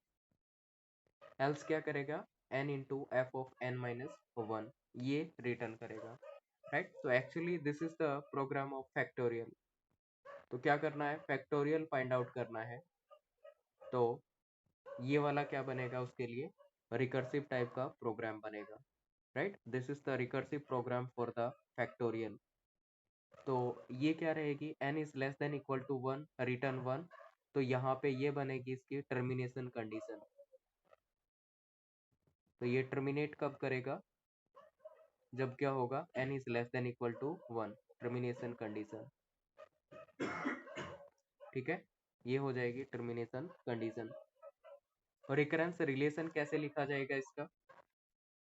Speaker 1: एल्स क्या करेगा, n into f of n minus 1, ये रिटर्न करेगा. राइट, तो actually this is the program of factorial. तो क्या करना है, फैक्टोरियल फाइंड आउट करना है. तो ये वाला क्या बनेगा, उसके लिए रिकर्सिव टाइप का प्रोग्राम बनेगा. Right, this is the recursive program for the factorial. तो ये क्या रहेगी, n is less than equal to 1, return 1. तो यहाँ पे ये बनेगी इसकी टर्मिनेशन कंडीशन. तो ये टर्मिनेट कब करेगा, जब क्या होगा, n is less than equal to 1, termination condition. ठीक है, ये हो जाएगी टर्मिनेशन कंडीशन. और रिकरेंस रिलेशन कैसे लिखा जाएगा इसका,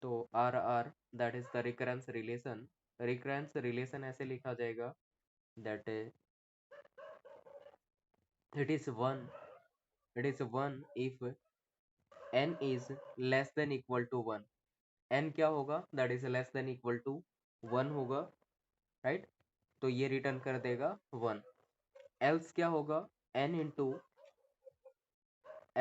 Speaker 1: तो R R, that is the recurrence relation. Recurrence relation ऐसे लिखा जाएगा, that it is 1, it is 1 if n is less than equal to 1. n क्या होगा, that is less than equal to 1 होगा. राइट, तो ये रिटर्न कर देगा 1. एल्स क्या होगा, n into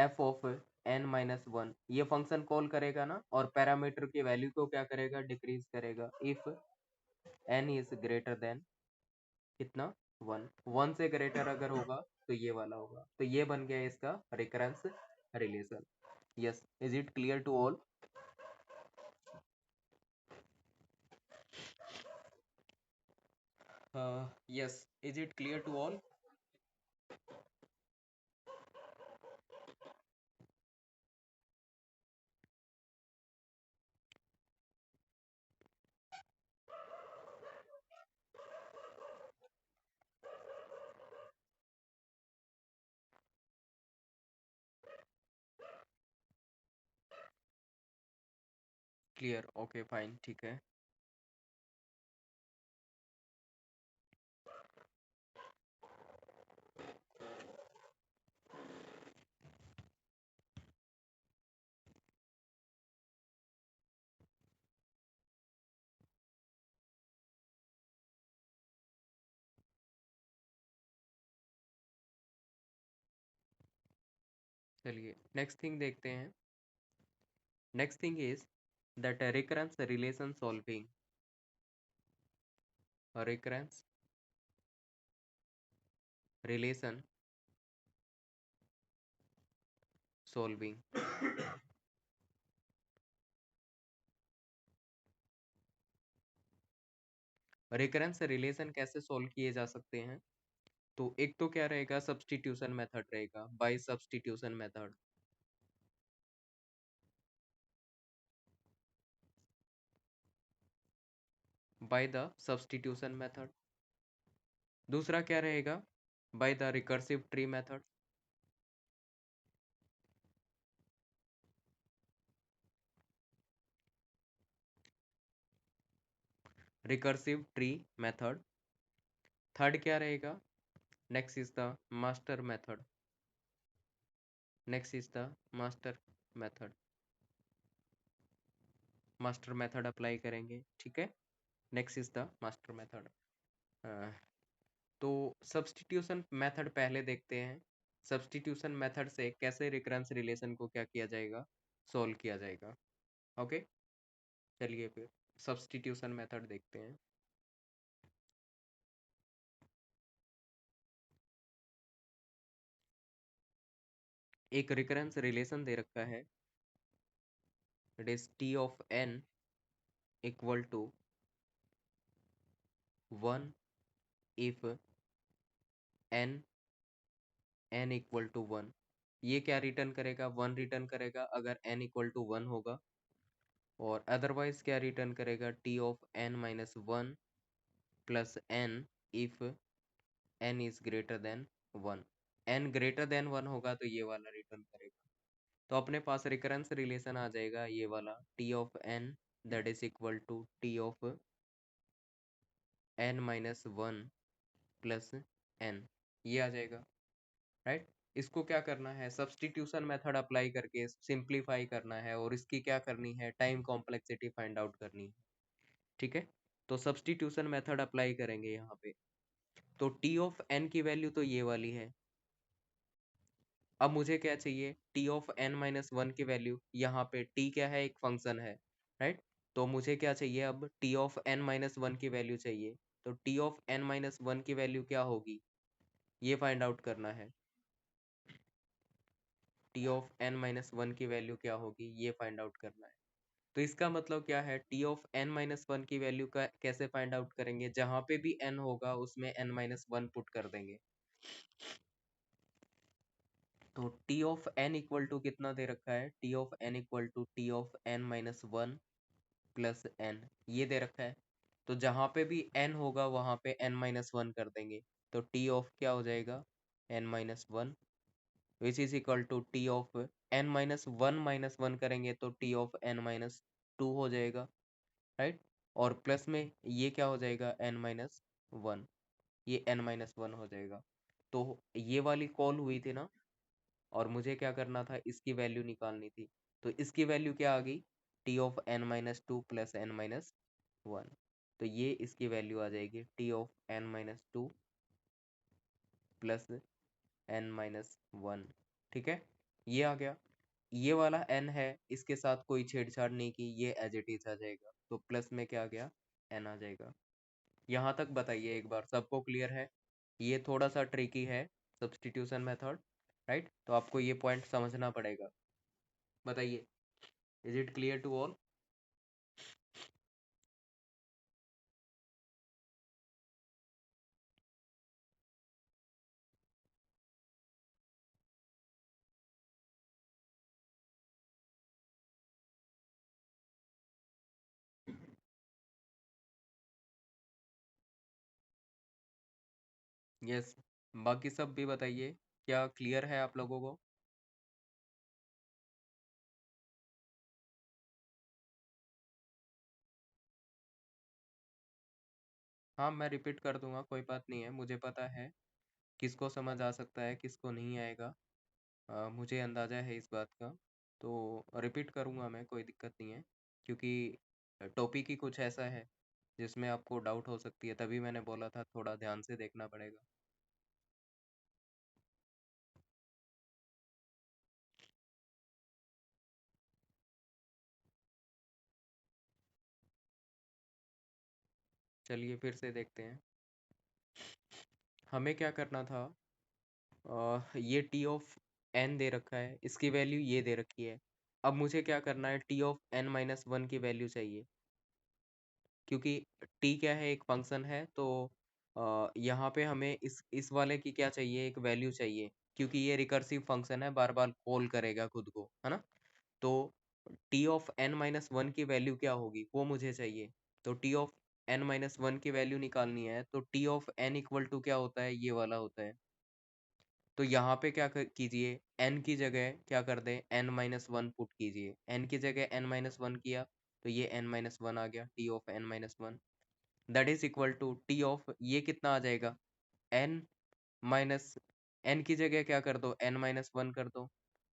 Speaker 1: f of n minus 1, ये फंक्शन कॉल करेगा ना, और पैरामीटर की वैल्यू को क्या करेगा, डिक्रीज करेगा. If n is greater then कितना, 1 से ग्रेटर अगर होगा तो ये वाला होगा, तो ये बन गया इसका recurrence relation. Yes, is it clear to all? Yes, is it clear to all? Clear, okay fine, ठीक है। चलिए नेक्स्ट थिंग देखते हैं। Next thing is that recurrence relation solving, recurrence relation solving. Recurrence relation कैसे solve किए जा सकते हैं? तो एक तो क्या रहेगा, सब्स्टिट्यूशन मेथड रहेगा, by substitution method. By the substitution method. दूसरा क्या रहेगा, by the recursive tree method. Recursive tree method. Third क्या रहेगा, next is the master method. Next is the master method. Master method apply करेंगे, ठीक है। Next is the master method. तो substitution method पहले देखते हैं। सब्स्टिट्यूशन मेथड से कैसे रिकरेंस रिलेशन को क्या किया जाएगा, सोल्व किया जाएगा। ओके, चलिए फिर सब्स्टिट्यूशन मेथड देखते हैं। एक रिकरेंस रिलेशन दे रखा है, it is T of N equal to 1 if N N equal to 1। ये क्या रिटर्न करेगा, 1 रिटर्न करेगा अगर एन इक्वल टू 1 होगा, और अदरवाइज क्या रिटर्न करेगा, T of N minus 1 plus N if N is greater than 1। N greater than 1 होगा तो ये वाला रिटर्न करेगा। तो अपने पास रिकरेंस रिलेशन आ जाएगा ये वाला, T of N that is equal to T of N minus 1 plus N, ये आ जाएगा, राइट। इसको क्या करना है, सब्स्टिट्यूशन मेथड अप्लाई करके सिंप्लीफाई करना है, और इसकी क्या करनी है, टाइम कॉम्प्लेक्सिटी फाइंड आउट करनी है, ठीक है। तो सब्स्टिट्यूशन मेथड अप्लाई करेंगे यहाँ पे। तो टी ऑफ एन की वैल्यू तो ये वाली है। अब मुझे क्या चाहिए, टी ऑफ एन माइनस 1 की वैल्यू। यहाँ पे टी क्या है, एक फंक्शन है, राइट। तो मुझे क्या चाहिए, अब टी ऑफ एन माइनस 1 की वैल्यू चाहिए। तो टी ऑफ एन माइनस 1 की वैल्यू क्या होगी, ये फाइंड आउट करना है। टी ऑफ एन माइनस 1 की वैल्यू क्या होगी, ये फाइंड आउट करना है। तो इसका मतलब क्या है, टी ऑफ एन माइनस 1 की वैल्यू का कैसे फाइंड आउट करेंगे, जहां पे भी एन होगा उसमें एन माइनस 1 पुट कर देंगे। तो T of N equal to कितना दे रखा है, T of N equal to T of N minus 1 plus N, ये दे रखा है। तो जहां पे भी एन होगा वहां पे एन माइनस 1 कर देंगे। तो टी ऑफ क्या हो जाएगा, N minus 1 which is equal to T of N minus one करेंगे तो टी ऑफ एन माइनस 2 हो जाएगा, राइट। और प्लस में ये क्या हो जाएगा, एन माइनस 1, ये एन माइनस 1 हो जाएगा। तो ये वाली कॉल हुई थी ना, और मुझे क्या करना था, इसकी वैल्यू निकालनी थी। तो इसकी वैल्यू क्या आ गई, T of N minus 2 plus N minus 1। तो ये इसकी वैल्यू आ जाएगी, T of N minus 2 plus N minus 1, ठीक है। ये आ गया। ये वाला एन है, इसके साथ कोई छेड़छाड़ नहीं की, ये एज इट इज आ जाएगा। तो प्लस में क्या आ गया, एन आ जाएगा। यहाँ तक बताइए एक बार, सबको क्लियर है? ये थोड़ा सा ट्रिकी है, सब्स्टिट्यूशन मेथड, राइट? तो आपको ये पॉइंट समझना पड़ेगा। बताइए, is it clear to all? Yes. बाकी सब भी बताइए, क्या क्लियर है आप लोगों को? हाँ, मैं रिपीट कर दूंगा, कोई बात नहीं है, मुझे पता है किसको समझ आ सकता है, किसको नहीं आएगा। मुझे अंदाजा है इस बात का। तो रिपीट करूंगा मैं, कोई दिक्कत नहीं है, क्योंकि टॉपिक ही कुछ ऐसा है जिसमें आपको डाउट हो सकती है, तभी मैंने बोला था थोड़ा ध्यान से देखना पड़ेगा। चलिए फिर से देखते हैं। हमें क्या करना था, ये टी ऑफ एन दे रखा है, इसकी वैल्यू ये दे रखी है। अब मुझे क्या करना है, T of N minus one की वैल्यू चाहिए, क्योंकि टी क्या है, एक फंक्शन है, तो यहाँ पे हमें इस वाले की क्या चाहिए, एक वैल्यू चाहिए, क्योंकि ये रिकर्सिव फंक्शन है, बार बार कॉल करेगा खुद को, है ना? तो T of N minus one की वैल्यू क्या होगी, वो मुझे चाहिए। तो T of N minus one की वैल्यू निकालनी है, तो T of N equal to क्या होता है, ये वाला होता है। तो यहाँ पे क्या कीजिए, n की जगह क्या कर दें, n माइनस वन पुट कीजिए। n की जगह n माइनस वन किया, तो ये n माइनस वन आ गया, t of n minus one, that is equal to T of, ये कितना आ जाएगा, n माइनस, n की जगह क्या कर दो, n माइनस वन कर दो,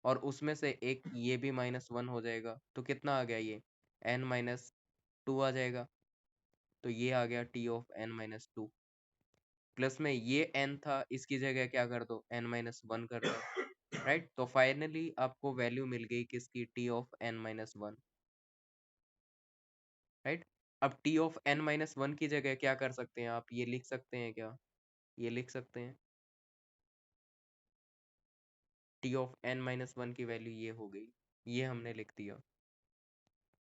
Speaker 1: और उसमें से एक ये भी माइनस वन हो जाएगा, तो कितना आ गया ये, n माइनस टू आ जाएगा। तो ये आ गया T of n minus two. Plus में ये n था, इसकी जगह क्या कर दो, n माइनस वन कर दो, राइट? तो फाइनली आपको वैल्यू मिल गई किसकी, t of n minus one, right? अब t of n minus one की जगह क्या कर सकते हैं आप, ये लिख सकते हैं क्या, ये लिख सकते हैं, T of n minus one की वैल्यू ये हो गई, ये हमने लिख दिया।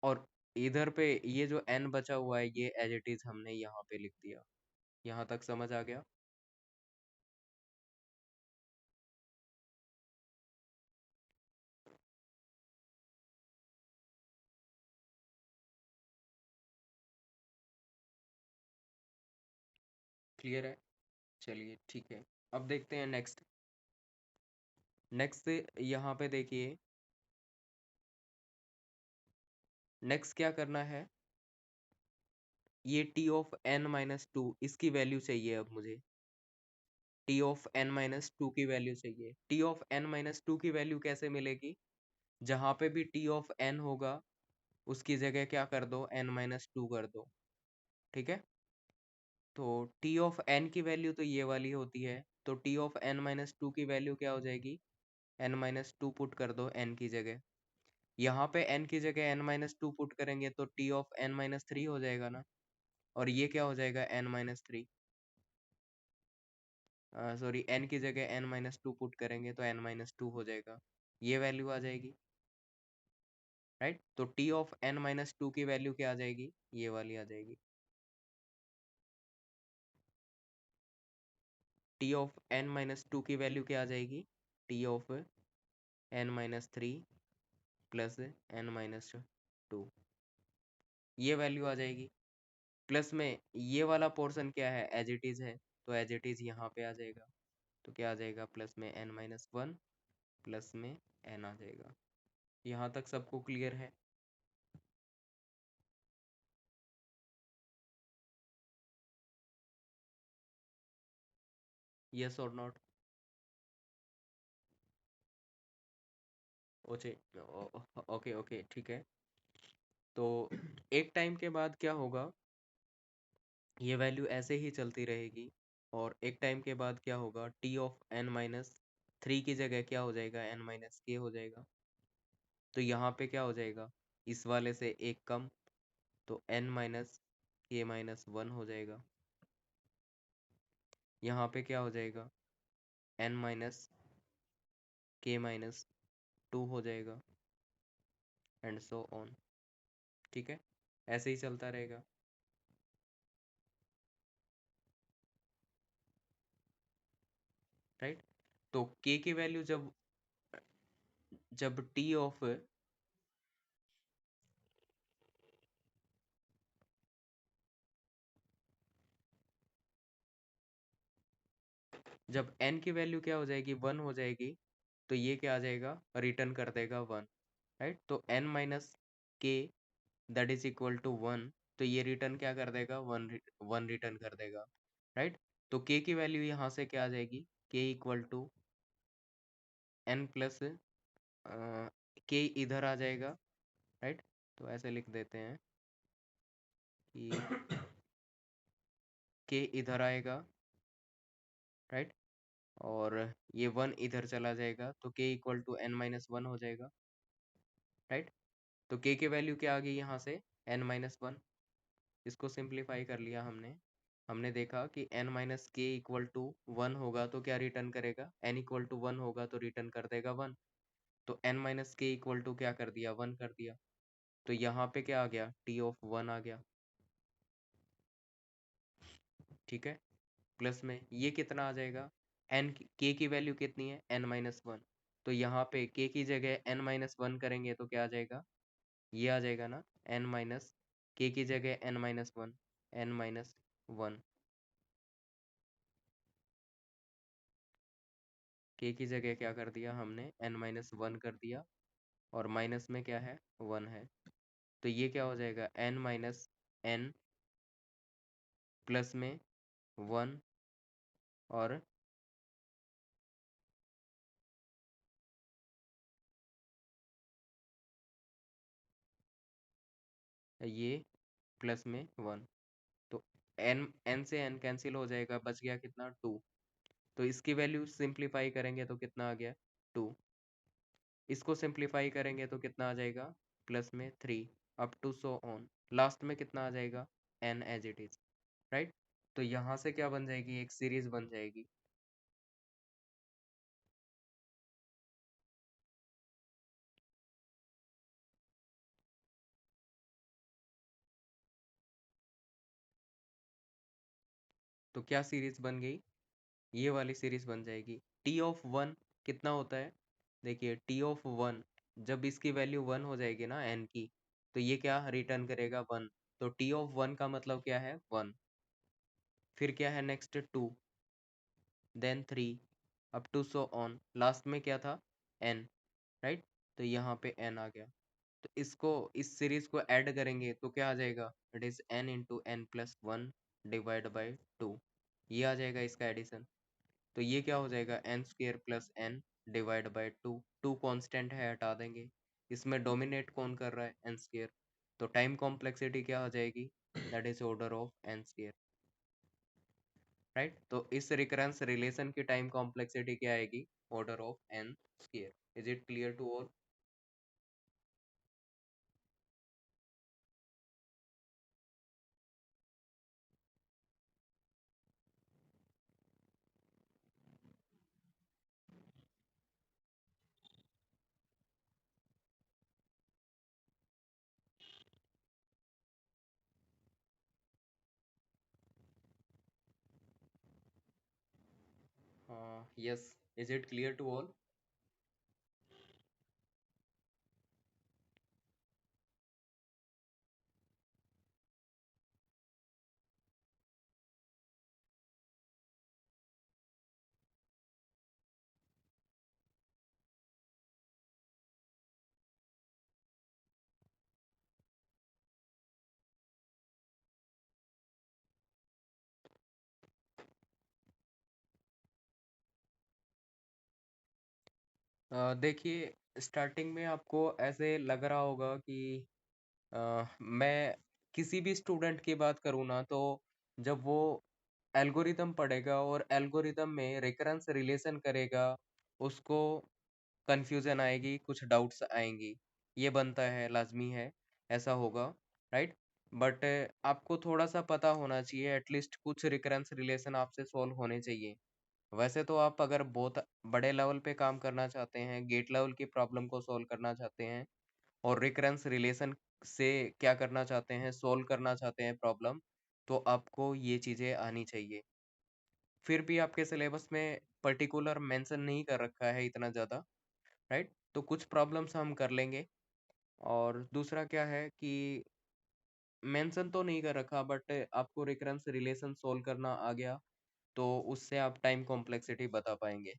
Speaker 1: और इधर पे ये जो n बचा हुआ है, ये एज इट इज हमने यहाँ पे लिख दिया। यहाँ तक समझ आ गया? क्लियर है? चलिए ठीक है। अब देखते हैं नेक्स्ट। नेक्स्ट यहाँ पे देखिए, नेक्स्ट क्या करना है, ये T of n minus two, इसकी वैल्यू चाहिए अब मुझे, T of n minus two की वैल्यू चाहिए। T of n minus two की वैल्यू कैसे मिलेगी, जहाँ पे भी टी ऑफ n होगा, उसकी जगह क्या कर दो, n माइनस टू कर दो, ठीक है? तो टी ऑफ n की वैल्यू तो ये वाली होती है, तो T of n minus two की वैल्यू क्या हो जाएगी, n माइनस टू पुट कर दो n की जगह। यहाँ पे n की जगह n माइनस टू पुट करेंगे तो T of n minus three हो जाएगा ना, और ये क्या हो जाएगा, n minus three, sorry, n की जगह n माइनस टू पुट करेंगे तो n माइनस टू हो जाएगा, ये वैल्यू आ जाएगी, राइट? तो T of n minus two की वैल्यू क्या आ जाएगी, ये वाली आ जाएगी। T of n minus two की वैल्यू क्या आ जाएगी, T of n minus three plus n minus two, ये वैल्यू आ जाएगी। प्लस में ये वाला पोर्शन क्या है, एज इट इज है, तो एज इट इज यहाँ पे आ जाएगा। तो क्या आ जाएगा, प्लस में n माइनस वन प्लस में n आ जाएगा। यहाँ तक सबको क्लियर है? यस और नॉट? ओके, ओके ओके, ठीक है। तो एक टाइम के बाद क्या होगा, ये वैल्यू ऐसे ही चलती रहेगी, और एक टाइम के बाद क्या होगा, T of n minus three की जगह क्या हो जाएगा, n माइनस के हो जाएगा। तो यहाँ पे क्या हो जाएगा, इस वाले से एक कम, तो n माइनस के माइनस वन हो जाएगा। यहाँ पे क्या हो जाएगा, n माइनस k माइनस 2 हो जाएगा, एंड सो ऑन। ठीक है, ऐसे ही चलता रहेगा। राइट, तो k की वैल्यू जब जब t ऑफ जब n की वैल्यू क्या हो जाएगी, 1 हो जाएगी, तो ये क्या आ जाएगा, रिटर्न कर देगा 1। राइट, तो n माइनस के दैट इज इक्वल टू 1, तो ये रिटर्न क्या कर देगा, 1 रिटर्न कर देगा। राइट, तो k की वैल्यू यहाँ से क्या आ जाएगी, k equal to n plus k इधर आ जाएगा। राइट, तो ऐसे लिख देते हैं कि k इधर आएगा। राइट, और ये 1 इधर चला जाएगा, तो k equal to n minus 1 हो जाएगा। राइट, तो k की वैल्यू क्या आ गई यहाँ से, n माइनस 1। इसको सिंप्लीफाई कर लिया हमने। हमने देखा कि n माइनस के इक्वल टू 1 होगा तो क्या रिटर्न करेगा, n इक्वल टू 1 होगा तो रिटर्न कर देगा 1। तो n माइनस के इक्वल टू क्या कर दिया, 1 कर दिया। तो यहाँ पे क्या आ गया, t ऑफ 1 आ गया। ठीक है, प्लस में ये कितना आ जाएगा, n k की वैल्यू कितनी है, n माइनस 1। तो यहाँ पे k की जगह n माइनस 1 करेंगे तो क्या आ जाएगा, ये आ जाएगा ना, n माइनस k की जगह n minus 1, n minus 1। k की जगह क्या कर दिया हमने, n माइनस 1 कर दिया, और माइनस में क्या है, 1 है। तो ये क्या हो जाएगा, n माइनस n प्लस में 1, और ये प्लस में 1। तो n से n कैंसिल हो जाएगा, बच गया कितना, 2। तो इसकी वैल्यू सिंप्लीफाई करेंगे तो कितना आ गया, 2। इसको सिंप्लीफाई करेंगे तो कितना आ जाएगा, प्लस में 3, up to so on. Last में कितना आ जाएगा, n as it is. Right, तो यहाँ से क्या बन जाएगी, एक सीरीज बन जाएगी। तो क्या सीरीज बन गई, ये वाली सीरीज बन जाएगी। टी ऑफ 1 कितना होता है, देखिए टी ऑफ 1 जब इसकी वैल्यू 1 हो जाएगी ना n की, तो ये क्या रिटर्न करेगा, 1। तो टी ऑफ 1 का मतलब क्या है, 1। फिर क्या है next, 2, then 3, up to so on. Last में क्या था, n। राइट, तो यहाँ पे n आ गया। तो इसको, इस सीरीज को ऐड करेंगे तो क्या आ जाएगा, it is n into n plus 1 divide by 2। ये आ जाएगा इसका एडिशन। तो ये क्या हो जाएगा, n square plus n divide by 2। 2 constant है, हटा देंगे। इसमें डोमिनेट कौन कर रहा है, एन स्क्र। तो टाइम कॉम्प्लेक्सिटी क्या हो जाएगी, that is order of n square. Right, तो इस रिकरेंस रिलेशन की टाइम कॉम्प्लेक्सिटी क्या आएगी, order of n square. Is it clear to all. Yes, is it clear to all. देखिए, स्टार्टिंग में आपको ऐसे लग रहा होगा कि मैं किसी भी स्टूडेंट की बात करूँ ना, तो जब वो एल्गोरिदम पढ़ेगा और एल्गोरिदम में रिकरेंस रिलेशन करेगा, उसको कंफ्यूजन आएगी, कुछ डाउट्स आएंगी। ये बनता है, लाजमी है, ऐसा होगा। राइट, बट आपको थोड़ा सा पता होना चाहिए, एटलीस्ट कुछ रिकरेंस रिलेशन आपसे सॉल्व होने चाहिए। वैसे तो आप अगर बहुत बड़े लेवल पे काम करना चाहते हैं, गेट लेवल की प्रॉब्लम को सॉल्व करना चाहते हैं और रिकरेंस रिलेशन से क्या करना चाहते हैं, सॉल्व करना चाहते हैं प्रॉब्लम, तो आपको ये चीजें आनी चाहिए। फिर भी आपके सिलेबस में पर्टिकुलर मेंशन नहीं कर रखा है इतना ज़्यादा, राइट? तो कुछ प्रॉब्लम्स हम कर लेंगे। और दूसरा क्या है कि मेंशन तो नहीं कर रखा, बट आपको रिकरेंस रिलेशन सोल्व करना आ गया तो उससे आप टाइम कॉम्प्लेक्सिटी बता पाएंगे।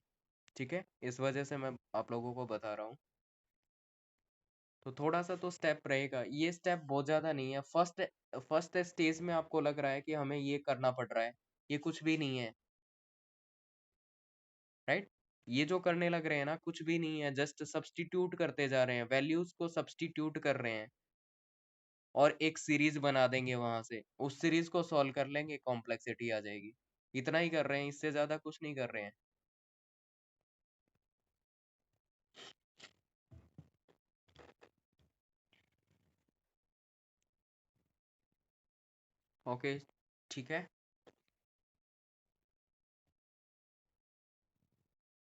Speaker 1: ठीक है, इस वजह से मैं आप लोगों को बता रहा हूँ। तो थोड़ा सा तो स्टेप रहेगा, ये स्टेप बहुत ज्यादा नहीं है। फर्स्ट फर्स्ट स्टेज में आपको लग रहा है कि हमें ये करना पड़ रहा है, ये कुछ भी नहीं है, राइट? ये जो करने लग रहे हैं ना, कुछ भी नहीं है, जस्ट सब्स्टिट्यूट करते जा रहे हैं, वैल्यूज को सब्स्टिट्यूट कर रहे हैं और एक सीरीज बना देंगे, वहां से उस सीरीज को सॉल्व कर लेंगे, कॉम्प्लेक्सिटी आ जाएगी। इतना ही कर रहे हैं, इससे ज्यादा कुछ नहीं कर रहे हैं। ओके, ठीक है।